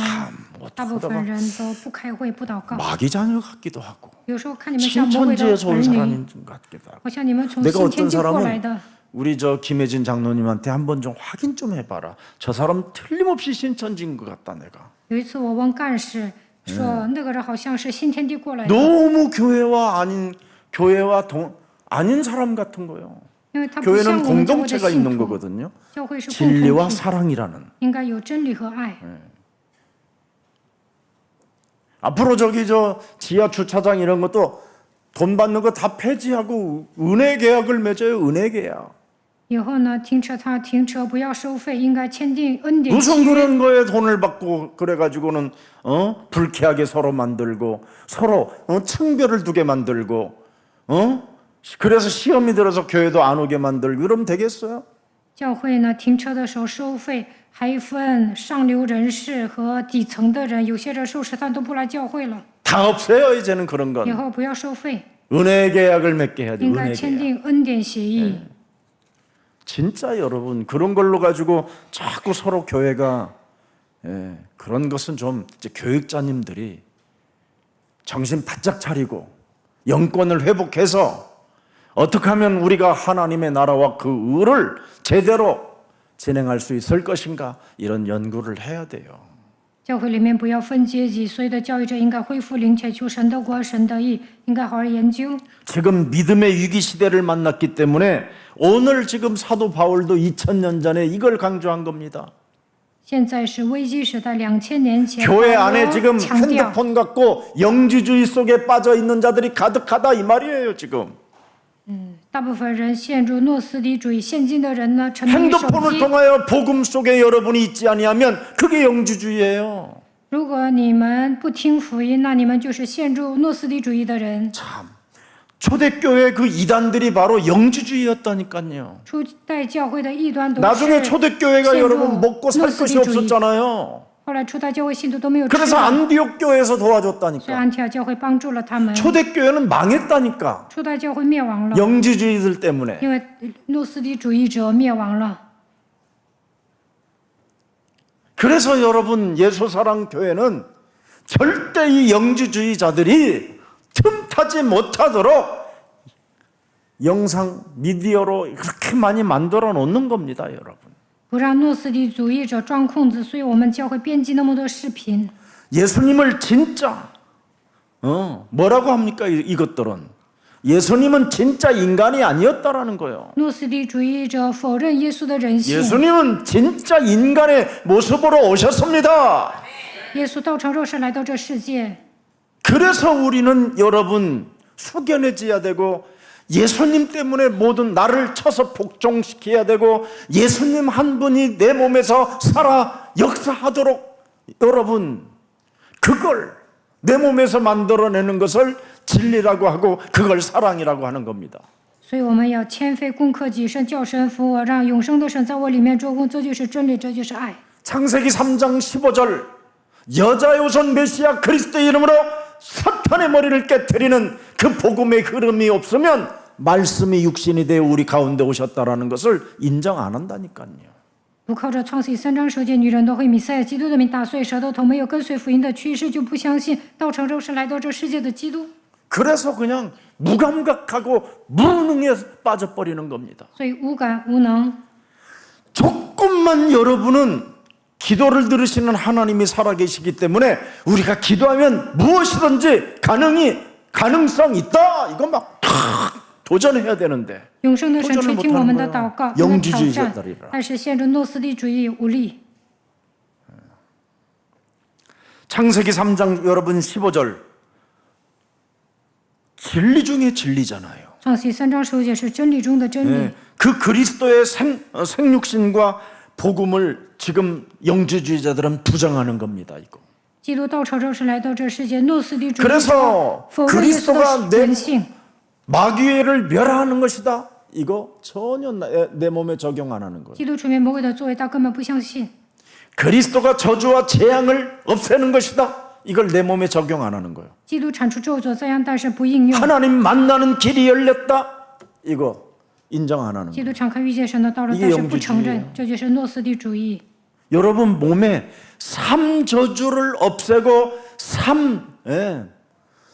뭐 大部 어떡하다가 分人都不开会不祷告。 마귀 자녀 같기도 하고 有时候看你们像魔鬼的 신천지에서 儿 온 女， 사람인 같기도 하고 好像你们从 내가 新 어떤 天地过来 사람은 的。 우리 저 김혜진 장로님한테 한번 좀 확인 좀 해봐라. 저 사람 틀림없이 신천지인 것 같다 내가. 有一次我问干事说，那个人好像是新天地过来的， 너무 교회와 아닌 사람 같은 거예요. 因为他不像 교회는 我们教会的 공동체가 信 있는 徒。 거거든요. 教会是共 진리와 同体， 사랑이라는. 应该有真理和爱。 앞으로 저기 저 지하 주차장 이런 것도 돈 받는 거 다 폐지하고 은혜 계약을 맺어요. 은혜 계약. 以后呢，停车场停车不要收费，应该签订恩典 무슨 契约。 그런 거에 돈을 받고 그래가지고는 불쾌하게 서로 만들고 서로 층별을 두게 만들고 그래서 시험이 들어서 교회도 안 오게 만들고 그러면 되겠어요? 教会呢，停车的时候收费，还分上流人士和底层的人。有些人受试探都不来教会了， 다 없어요. 이제는 그런 以 건. 后不要收费， 은혜 계약을 맺게 해야 돼. 应该 은혜 签 계약. 订恩典协议。 진짜 여러분 그런 걸로 가지고 자꾸 서로 교회가 그런 것은 좀 이제 교육자님들이 정신 바짝 차리고 영권을 회복해서 어떻게 하면 우리가 하나님의 나라와 그 의를 제대로 진행할 수 있을 것인가 이런 연구를 해야 돼요. 教会里面不要分阶级，所有的教育者应该恢复灵，且求神的国、神的义，应该好好研究。 지금 믿음의 위기 시대를 만났기 때문에 오늘 지금 사도 바울도 2000년 전에 이걸 강조한 겁니다. 现在是危机时代，2000年前， 교회 保 안에 罗 지금 强调， 핸드폰 갖고 영지주의 속에 빠져 있는 자들이 가득하다 이 말이에요. 지금 大部分人陷入诺斯底主义，现今的人呢，沉迷于手 핸드폰을 机。 통하여 복음 속에 여러분이 있지 아니하면 그게 영지주의예요. 如果你们不听福音，那你们就是陷入诺斯底主义的人。 참 초대교회 그 이단들이 바로 영지주의였다니까요. 初代教会的异端都 나중에 是 초대교회가 陷入 여러분 먹고 살 것이 诺斯底主义。 없었잖아요. 后来初代教会信徒都没有吃 그래서 饭， 안디옥 교회에서 所以 도와줬다니까. 安提阿教会帮助了他们。 초대교회는 망했다니까. 初代教会灭亡了， 영지주의들 때문에. 因为诺斯底主义者灭亡了。 그래서 여러분 예수사랑 교회는 절대 이 영지주의자들이 틈타지 못하도록 영상 미디어로 그렇게 많이 만들어 놓는 겁니다, 여러분. 不让诺斯底主义者钻空子，所以我们教会编辑那么多视频。 예수님을 진짜 뭐라고 합니까? 이것들은 예수님은 진짜 인간이 아니었다라는 거예요. 诺斯底主义者否认耶稣的人性， 예수님은 진짜 인간의 모습으로 오셨습니다. 耶稣道成肉身来到这世界， 그래서 우리는 여러분 숙연해져야 되고 예수님 때문에 모든 나를 쳐서 복종시켜야 되고 예수님 한 분이 내 몸에서 살아 역사하도록 여러분 그걸 내 몸에서 만들어내는 것을 진리라고 하고 그걸 사랑이라고 하는 겁니다. 所以我们要谦卑攻克己身，叫神服我，让永生的神在我里面做工，这就是真理，这就是爱。 창세기 3장 15절 여자의 우선 메시아 그리스도의 이름으로 사탄의 머리를 깨뜨리는 그 복음의 흐름이 없으면 말씀이 육신이 되어 우리 가운데 오셨다라는 것을 인정 안 한다니까요. 不靠着创世3章9节，女人都会弥赛亚基督的名打碎舌头头，没有跟随福音的趋势，就不相信道成肉身来到这世界的基督。 그래서 그냥 무감각하고 무능에 빠져버리는 겁니다. 所以无感无能。 조금만 여러분은 기도를 들으시는 하나님이 살아계시기 때문에 우리가 기도하면 무엇이든지 가능성 있다. 이거 막 도전해야 되는데 永生的神垂听我们的祷告，我们挑 영지주의자들이라 战，但是现着诺斯底主义无力。 창세기 3장 여러분 15절 진리 중에 진리잖아요. 创世3章15节是真理中的真理。 네, 그 그리스도의 생육신과 복음을 지금 영지주의자들은 부정하는 겁니다. 이거. 基督道成肉身来到这世界，诺斯底主义者 그래서 否认耶稣 그리스도가 的人性， 마귀를 멸하는 것이다. 이거 전혀 내 몸에 적용 안 하는 거예요. 基督除灭魔鬼的作为，他根本不相信。 그리스도가 저주와 재앙을 없애는 것이다. 이걸 내 몸에 적용 안 하는 거예요. 基督铲除咒诅灾殃，但是不应用。 하나님 만나는 길이 열렸다. 이거 인정 안 하는 基 거예요. 督敞开遇见神的道路， 이게 但是不承 영지주의예요 认，这就是诺斯底主义。 여러분 몸에 삼저주를 없애고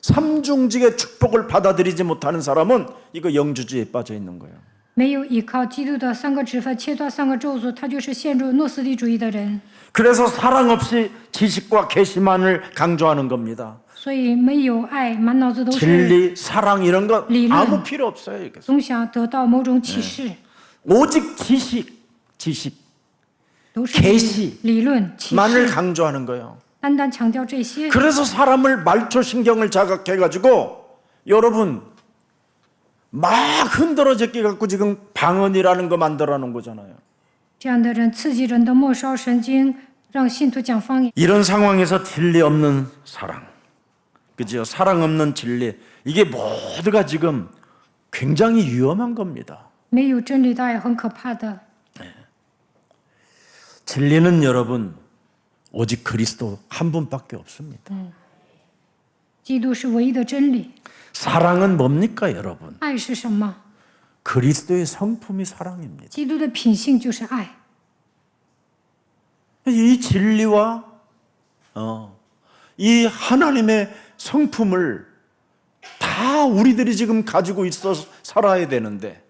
삼중직의 축복을 받아들이지 못하는 사람은 이거 영주주의에 빠져 있는 거예요. 没有依靠基督的3个职分切断3个咒诅，他就是陷入诺斯底主义的人。 그래서 사랑 없이 지식과 계시만을 강조하는 겁니다. 所以没有爱，满脑子都是 진리, 사랑 이런 거理论。 아무 필요 없어요. 이게. 总想得到某种启示， 오직 지식만을 都是 계시 理论启示， 강조하는 거예요. 单单强调这些， 그래서 사람을 말초신경을 자극해가지고 여러분 막 흔들어제끼 갖고 지금 방언이라는 거 만들어 놓은 거잖아요. 这样的人刺激人的末梢神经，让信徒讲方言。 이런 상황에서 진리 없는 사랑, 그죠? 사랑 없는 진리, 이게 모두가 지금 굉장히 위험한 겁니다. 没有真理的爱很可怕的。 진리는 여러분 오직 그리스도 한 분밖에 없습니다. 基督是唯一的真理。 사랑은 뭡니까, 여러분? 爱是什么？ 그리스도의 성품이 사랑입니다. 基督的品性就是爱。 이 진리와 이 하나님의 성품을 다 우리들이 지금 가지고 있어 살아야 되는데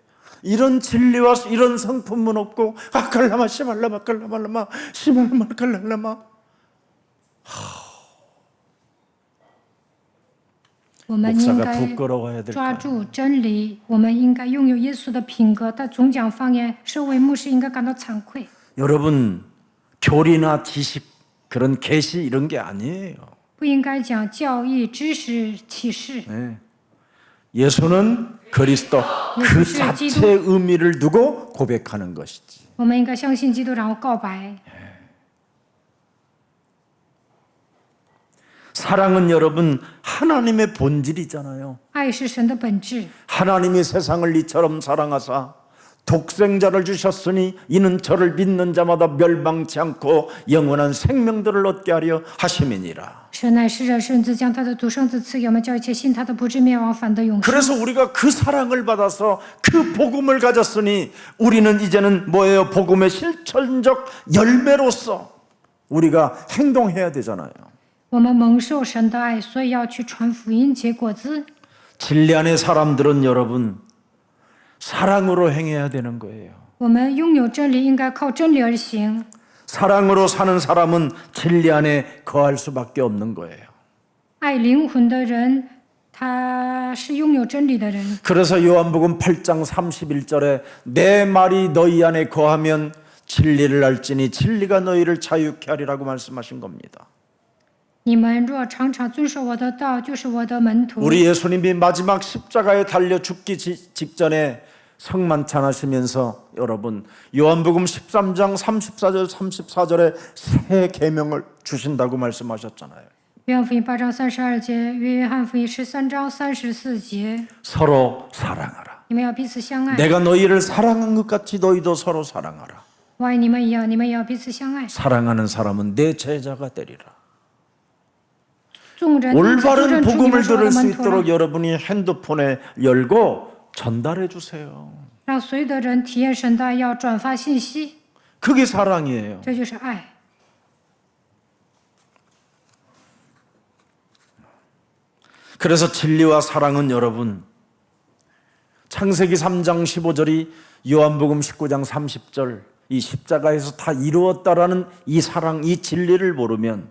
이런 진리와 이런 성품은 없고 아칼라마 시말라마 칼라말라마 시말라마 칼라라마 我们应 목사가 该 부끄러워야 抓 될까? 住真理，我们应该拥有耶稣的品格。他总讲方言，身为牧师应该感到惭愧。 여러분 교리나 지식 그런 계시 이런 게 아니에요. 不应该讲教义、知识、启示。 네. 예수는 그리스도 그 예수 자체의 의미를 두고 고백하는 것이지. 我们应该相信基督，然后告白。 사랑은 여러분 하나님의 본질이잖아요. 爱是神的本质。 하나님이 세상을 이처럼 사랑하사 독생자를 주셨으니 이는 저를 믿는 자마다 멸망치 않고 영원한 생명들을 얻게 하려 하심이니라. 神乃是人甚至将他的独生子赐给我们，叫一切信他的不至灭亡，反得永生。 그래서 우리가 그 사랑을 받아서 그 복음을 가졌으니 우리는 이제는 뭐예요? 복음의 실천적 열매로서 우리가 행동해야 되잖아요. 我们蒙受神的爱，所以要去传福音，结果子。 진리 안의 사람들은 여러분 사랑으로 행해야 되는 거예요. 我们拥有真理，应该靠真理而行。 사랑으로 사는 사람은 진리 안에 거할 수밖에 없는 거예요. 爱灵魂的人，他是拥有真理的人。 그래서 요한복음 8장 31절에 내 말이 너희 안에 거하면 진리를 알지니 진리가 너희를 자유케 하리라고 말씀하신 겁니다. 你们若常常遵守我的道，就是我的门徒。 우리 예수님이 마지막 십자가에 달려 죽기 직전에 성만찬하시면서 여러분 요한복음 13장 34절 34절에 새 계명을 주신다고 말씀하셨잖아요. 约翰福音8章32节，约翰福音13章34节， 서로 사랑하라. 你们要彼此相爱。 내가 너희를 사랑한 것 같이 너희도 서로 사랑하라. 我爱你们一样，你们也要彼此相爱。 사랑하는 사람은 내 제자가 되리라. 众人都 올바른 认出你 복음을 们是我 들을 的 수 门徒了 있도록 ， 여러분이 핸드폰에 열고 전달해 주세요. 让所有的人体验神的爱，要转发信息， 그게 사랑이에요. 这就是爱。 그래서 진리와 사랑은 여러분 창세기 3장 15절이 요한복음 19장 30절 이 십자가에서 다 이루었다라는 이 사랑, 이 진리를 모르면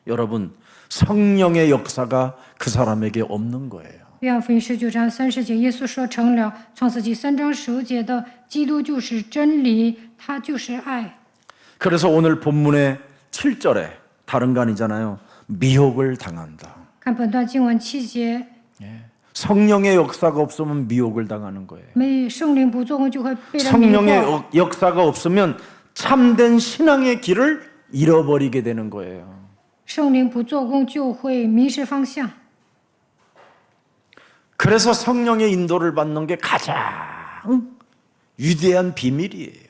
여러분 성령의 역사가 그 사람에게 없는 거예요. 约翰福音19章30节，耶稣说成了。创世纪3章15节的基督就是真理，他就是爱。 그래서 오늘 본문의 7절에 다른 거 아니잖아요. 미혹을 당한다. 看本段经文7节， 성령의 역사가 없으면 미혹을 당하는 거예요. 没圣灵不作工就会被人迷惑。 성령의 역사가 없으면 참된 신앙의 길을 잃어버리게 되는 거예요. 圣灵不做工就会迷失方向。 그래서 성령의 인도를 받는 게 가장 위대한 비밀이에요.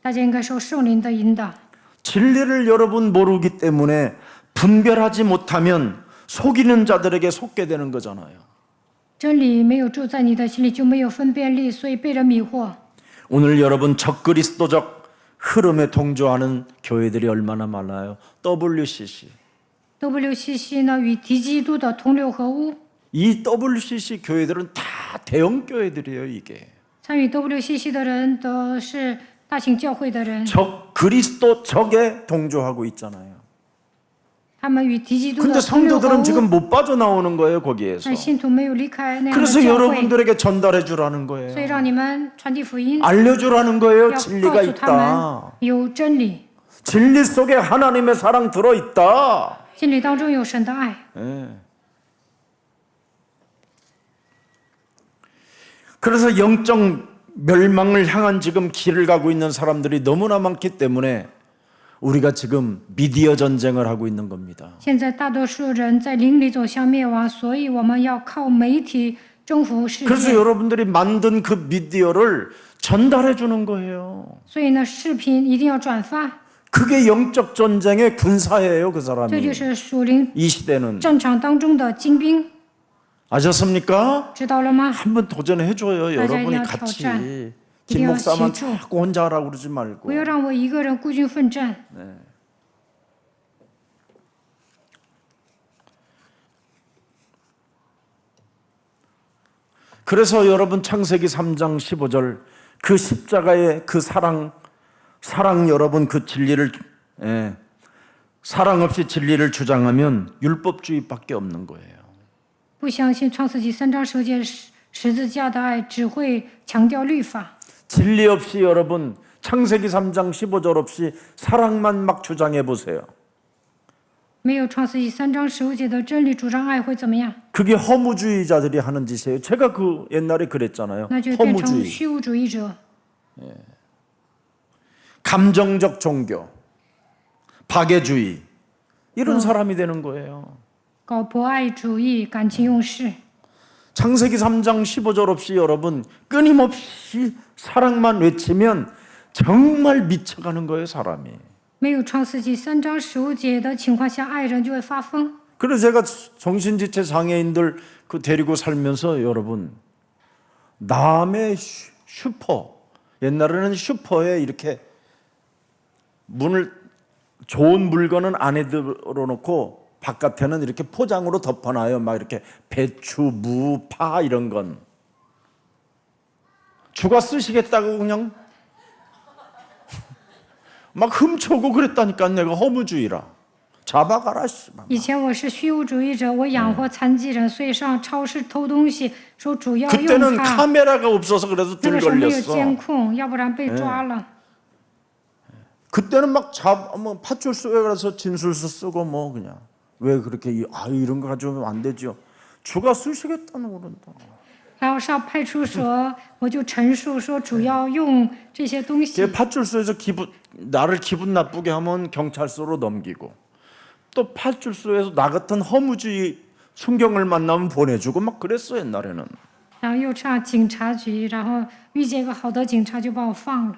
大家应该受圣灵的引导。 진리를 여러분 모르기 때문에 분별하지 못하면 속이는 자들에게 속게 되는 거잖아요. 真理没有住在你的心里，就没有分辨力，所以被人迷惑。 오늘 여러분 적그리스도적 흐름에 동조하는 교회들이 얼마나 많아요. WCC. WCC 呢与敌基督的同流合污。 이 WCC 교회들은 다 대형 교회들이에요, 이게. 参与 WCC 的人都是大型教会的人， 적그리스도 적에 동조하고 있잖아요. 他们与敌基督 근데 的同流合 성도들은 污。 지금 못 빠져나오는 거예요, 거기에서. 但信徒没有离开那样的 그래서 教会， 여러분들에게 전달해 주라는 所以 거예요. 让你们传递福音， 알려주라는 거예요. 要 진리가 告诉他们 있다. 有真理， 진리 속에 하나님의 사랑 들어있다. 真理当中有神的爱。 예. 그래서 영적 멸망을 향한 지금 길을 가고 있는 사람들이 너무나 많기 때문에 우리가 지금 미디어 전쟁을 하고 있는 겁니다. 现在大多数人在灵里走向灭亡，所以我们要靠媒体征服世 그래서 界。 여러분들이 만든 그 미디어를 전달해 주는 거예요. 所以呢，视频一定要转发， 그게 영적 전쟁의 군사예요, 그 这 사람이. 就是属灵 이 시대는 战场当中的精兵， 아셨습니까? 知道了吗？ 한번 도전해 줘요. 여러분이 맞아요. 같이.挑战. 김 목사만 이定要 자꾸 혼자 하라고 그러지 말고. 不要让我一个人孤军奋战。 그래서 여러분 창세기 3장 15절 그 십자가의 그 사랑 여러분 그 진리를 사랑 없이 진리를 주장하면 율법주의밖에 없는 거예요. 不相信创世纪3章10节十字架的爱，只会强调律法。 진리 없이 여러분 창세기 3장 15절 없이 사랑만 막 주장해 보세요. 没有创世纪3章15节的真理主张爱会怎么样？ 그게 허무주의자들이 하는 짓이에요. 제가 그 옛날에 그랬잖아요. 那就变成 허무주의, 虚无主义者， 감정적 종교, 박애주의 이런 사람이 되는 거예요. 搞博爱主义、感情用事。 창세기 3장 15절 없이 여러분 끊임없이 사랑만 외치면 정말 미쳐가는 거예요, 사람이. 没有创世纪3章15节的情况下，爱人就会发疯。 그래서 제가 정신지체 장애인들 그 데리고 살면서 여러분 남의 슈퍼 옛날에는 슈퍼에 이렇게 문을 좋은 물건은 안에 들어놓고 바깥에는 이렇게 포장으로 덮어놔요. 막 이렇게 배추, 무, 파 이런 건 주가 쓰시겠다고 그냥 막 훔쳐오고 그랬다니까. 내가 허무주의라. 잡아가라 씨. 以前我是虚无主义者，我养活残疾人，所以上超市偷东西，说主要用 그때는 它。 카메라가 없어서 그래서 那 들 个时候没有 걸렸어. 监控，要不然被抓了。 그때는 막 뭐 파출소에 가서 진술서 쓰고 뭐 그냥 왜 그렇게 이런 거 가져오면 안 되죠. 주가 쓰시겠다는 그런다. 然后上派出所，我就陈述说主要用这些东西。 파출소에서 나를 기분 나쁘게 하면 경찰서로 넘기고 또 파출소에서 나 같은 허무주의 순경을 만나면 보내주고 막 그랬어 옛날에는. 然后又上警察局，然后遇见一个好的警察就把我放了。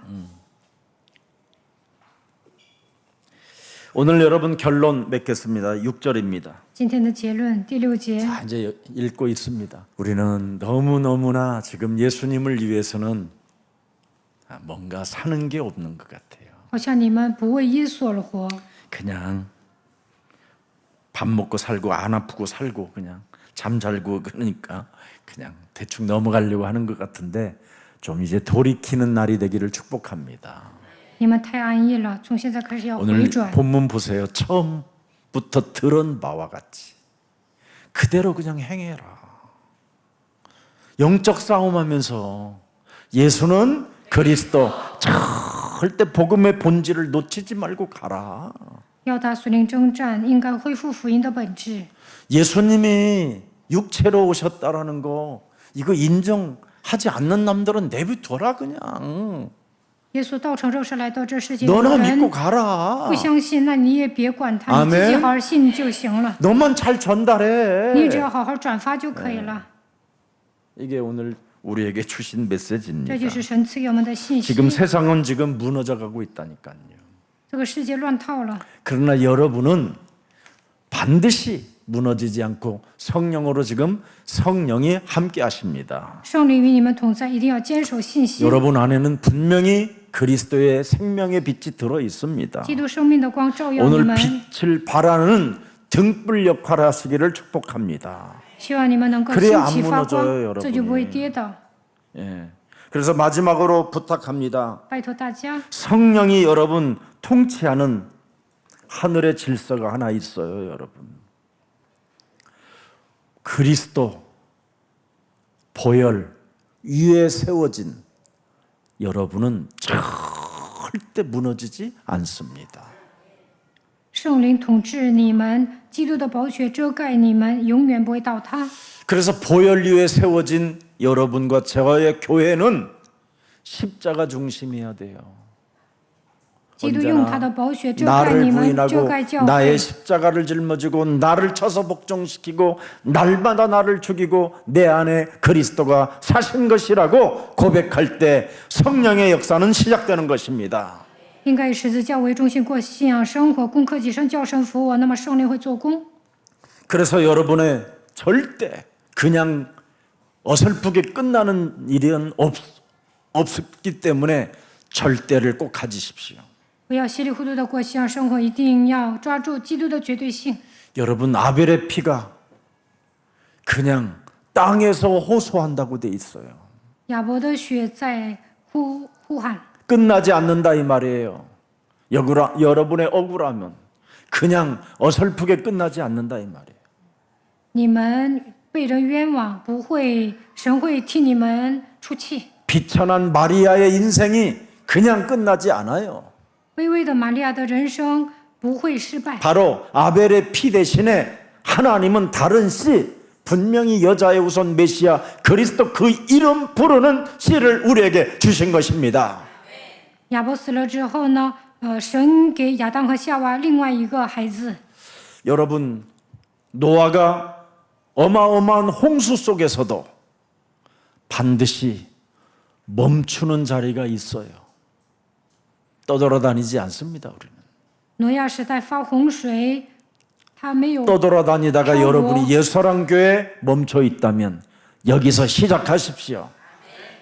오늘 여러분 결론 맺겠습니다. 6절입니다. 今天的结论第6节， 자, 이제 읽고 있습니다. 우리는 너무너무나 지금 예수님을 위해서는 뭔가 사는 게 없는 것 같아요. 好像你们不为耶稣而活， 그냥 밥 먹고 살고 안 아프고 살고 그냥 잠 잘고 그러니까 그냥 대충 넘어가려고 하는 것 같은데 좀 이제 돌이키는 날이 되기를 축복합니다. 你们太安逸了，从现在开始要回 오늘 转。 본문 보세요. 처음부터 들은 바와 같이 그대로 그냥 행해라. 영적 싸움하면서 예수는 그리스도, 절대 복음의 본질을 놓치지 말고 가라. 要打属灵征战，应该恢复福音的本质。 예수님이 육체로 오셨다라는 거 이거 인정하지 않는 남들은 내비둬라 그냥. 耶稣道成肉身来到这世界，有 너나 人 믿고 가라. 不相信，那你也别管他，你自己 아멘 好好信就行了。 너만 잘 你只 전달해. 要好好转发就可以了。 이게 오늘 우리에게 주신 메시지입니다. 这就是神赐给我们的信息。 지금 세상은 지금 무너져가고 있다니까요. 这个世界乱套了， 그러나 여러분은 반드시 무너지지 않고 성령으로 지금 성령이 함께 하십니다. 圣灵与你们同在，一定要坚守信心。 여러분 안에는 분명히 그리스도의 생명의 빛이 들어 있습니다. 基督生命的光照耀你 오늘 们， 빛을 발하는 등불 역할을 하시기를 축복합니다. 希望你们能够 그래야 兴起 안 发 무너져요 光， 여러분이 这就不会跌倒。 예. 그래서 마지막으로 부탁합니다. 拜托大家， 성령이 여러분 통치하는 하늘의 질서가 하나 있어요, 여러분. 그리스도 보혈 위에 세워진 여러분은 절대 무너지지 않습니다. 圣灵统治你们，基督的宝血遮盖你们，永远不会倒塌。 그래서 보혈 위에 세워진 여러분과 저의 교회는 십자가 중심이어야 돼요. 基督用他的宝血遮盖 나를 你们，遮 부인하고 盖教会 나의 。 십자가를 짊어지고 나를 쳐서 복종시키고 날마다 나를 죽이고 내 안에 그리스도가 사신 것이라고 고백할 때 성령의 역사는 시작되는 것입니다. 应该以十字架为中心过信仰生活，攻克己身，叫神服我，那么圣灵会做工。 그래서 여러분의 절대 그냥 어설프게 끝나는 일은 없기 때문에 절대를 꼭 가지십시오. 不要稀里糊涂的过信仰生活，一定要抓住基督的绝对性。 여러분 아벨의 피가 그냥 땅에서 호소한다고 돼 있어요. 亚伯的血在呼喊， 끝나지 않는다 이 말이에요. 여러분의 억울하면 그냥 어설프게 끝나지 않는다 이 말이에요. 你们被人冤枉，不会，神会替你们出气。 비천한 마리아의 인생이 그냥 끝나지 않아요. 卑微的玛利亚的人生不会失败。 바로 아벨의 피 대신에 하나님은 다른 씨, 분명히 여자의 우선 메시아 그리스도 그 이름 부르는 씨를 우리에게 주신 것입니다. 亚伯死了之后呢，神给亚当和夏娃另外一个孩子。 여러분 노아가 어마어마한 홍수 속에서도 반드시 멈추는 자리가 있어요. 떠돌아다니지 않습니다. 우리는 挪亚时代发洪水，他没有 떠돌아다니다가 하고. 여러분이 예수사랑교회에 멈춰 있다면 여기서 시작하십시오.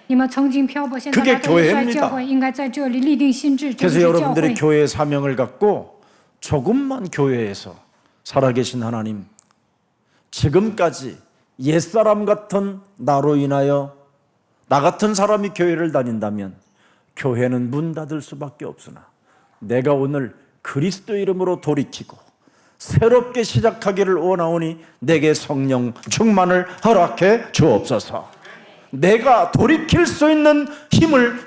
你们曾经漂泊，现在 그게 来到耶稣 교회입니다 教会，应该在这里立定心志，这 그래서 是教 여러분들이 会。 교회의 사명을 갖고 조금만 교회에서 살아계신 하나님, 지금까지 옛사람 같은 나로 인하여 나 같은 사람이 교회를 다닌다면 교회는 문 닫을 수밖에 없으나 내가 오늘 그리스도 이름으로 돌이키고 새롭게 시작하기를 원하오니 내게 성령 충만을 허락해 주옵소서. 내가 돌이킬 수 있는 힘을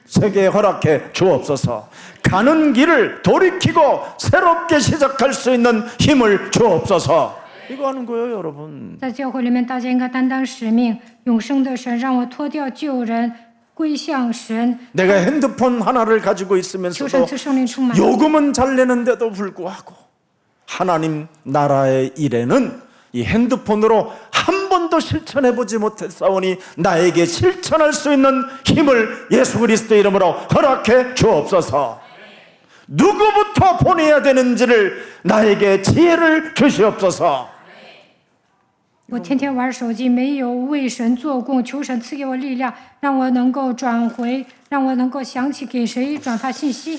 세계에 허락해 주옵소서. 가는 길을 돌이키고 새롭게 시작할 수 있는 힘을 주옵소서. 이거 하는 거예요, 여러분. 在教会里面，大家应该担当使命，永生的神让我脱掉旧人，归向神， 내가 핸드폰 하나를 가지고 求 있으면서도 神赐圣灵充满。 요금은 잘 내는데도 불구하고 하나님 나라의 일에는 이 핸드폰으로 한 번도 실천해 보지 못했사오니 나에게 실천할 수 있는 힘을 예수 그리스도 이름으로 허락해 주옵소서. 누구부터 보내야 되는지를 나에게 지혜를 주시옵소서. 我天天玩手机，没有为神做工，求神赐给我力量，让我能够转回，让我能够想起给谁转发信息。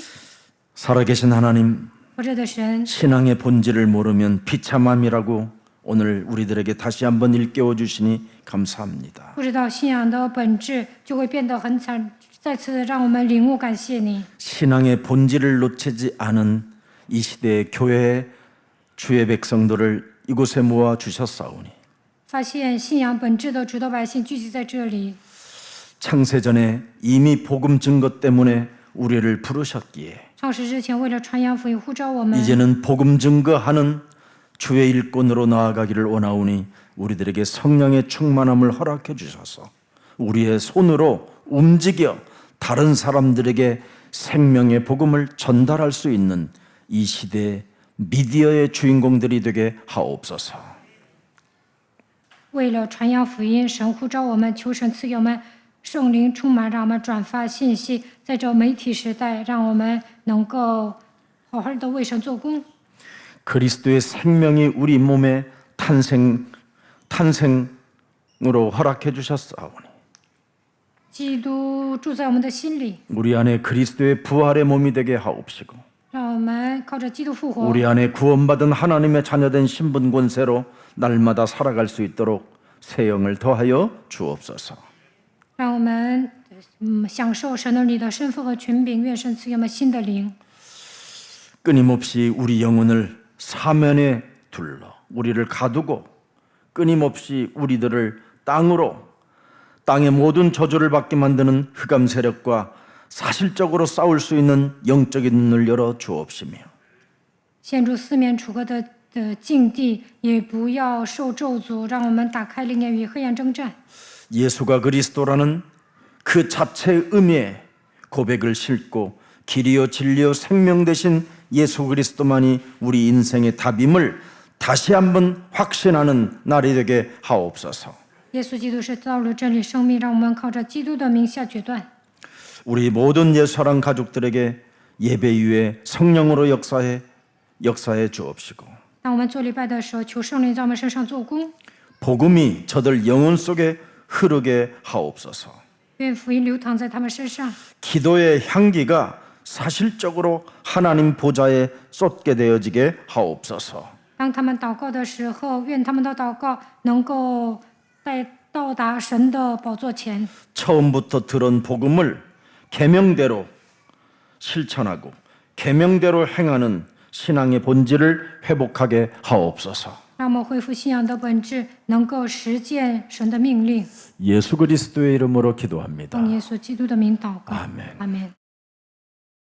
살아계신 하나님, 活着的神， 신앙의 본질을 모르면 비참함이라고 오늘 우리들에게 다시 한번 일깨워 주시니 감사합니다. 不知道信仰的本质，就会变得很惨。再次让我们领悟，感谢你。 신앙의 본질을 놓치지 않은 이 시대의 교회의 주의 백성들을 이곳에 모아 주셨사오니 发现信仰本质的主的百姓聚集在这里。 창세전에 이미 복음 증거 때문에 우리를 부르셨기에 创世之前，为了传扬福音，呼召我们。 이제는 복음 증거하는 주의 일꾼으로 나아가기를 원하오니 우리들에게 성령의 충만함을 허락해 주셔서 우리의 손으로 움직여 다른 사람들에게 생명의 복음을 전달할 수 있는 이 시대의 미디어의 주인공들이 되게 하옵소서. 为了传扬福音，神呼召我们，求神赐给我们圣灵充满，让我们转发信息。在这媒体时代，让我们能够好好的为神做工。 그리스도의 생명이 우리 몸에 탄생으로 허락해 주셨사오니 基督住在我们的心里， 우리 안에 그리스도의 부활의 몸이 되게 하옵시고 让我们靠着基督复活， 우리 안에 구원받은 하나님의 자녀된 신분 권세로 날마다 살아갈 수 있도록 새 영을 더하여 주옵소서. 让我们享受神儿女的身份和权柄。愿神赐给我们新的灵， 끊임없이 우리 영혼을 사면에 둘러 우리를 가두고 끊임없이 우리들을 땅의 모든 저주를 받게 만드는 흑암 세력과 사실적으로 싸울 수 있는 영적인 눈을 열어 주옵시며 陷入四面楚歌的境地，也不要受咒诅。让我们打开灵眼与黑暗征战。 예수가 그리스도라는 그 자체의 의미의 고백을 싣고 길이요 진리요 생명 되신 예수 그리스도만이 우리 인생의 답임을 다시 한번 확신하는 날이 되게 하옵소서. 耶稣基督是道路、真理、生命，让我们靠着基督的名下决断。 우리 모든 예수사랑 가족들에게 예배 이후에 성령으로 역사해 주옵시고 当我们做礼拜的时候，求圣灵在我们身上做工， 복음이 저들 영혼 속에 흐르게 하옵소서. 愿福音流淌在他们身上。 기도의 향기가 사실적으로 하나님 보좌에 쏟게 되어지게 하옵소서. 当他们祷告的时候，愿他们的祷告能够到达神的宝座前。 처음부터 들은 복음을 계명대로 실천하고 계명대로 행하는 신앙의 본질을 회복하게 하옵소서. 让我们恢复信仰的本质，能够实践神的命令。 예수 그리스도의 이름으로 기도합니다. 奉耶稣基督的名祷告。 아멘. 阿门。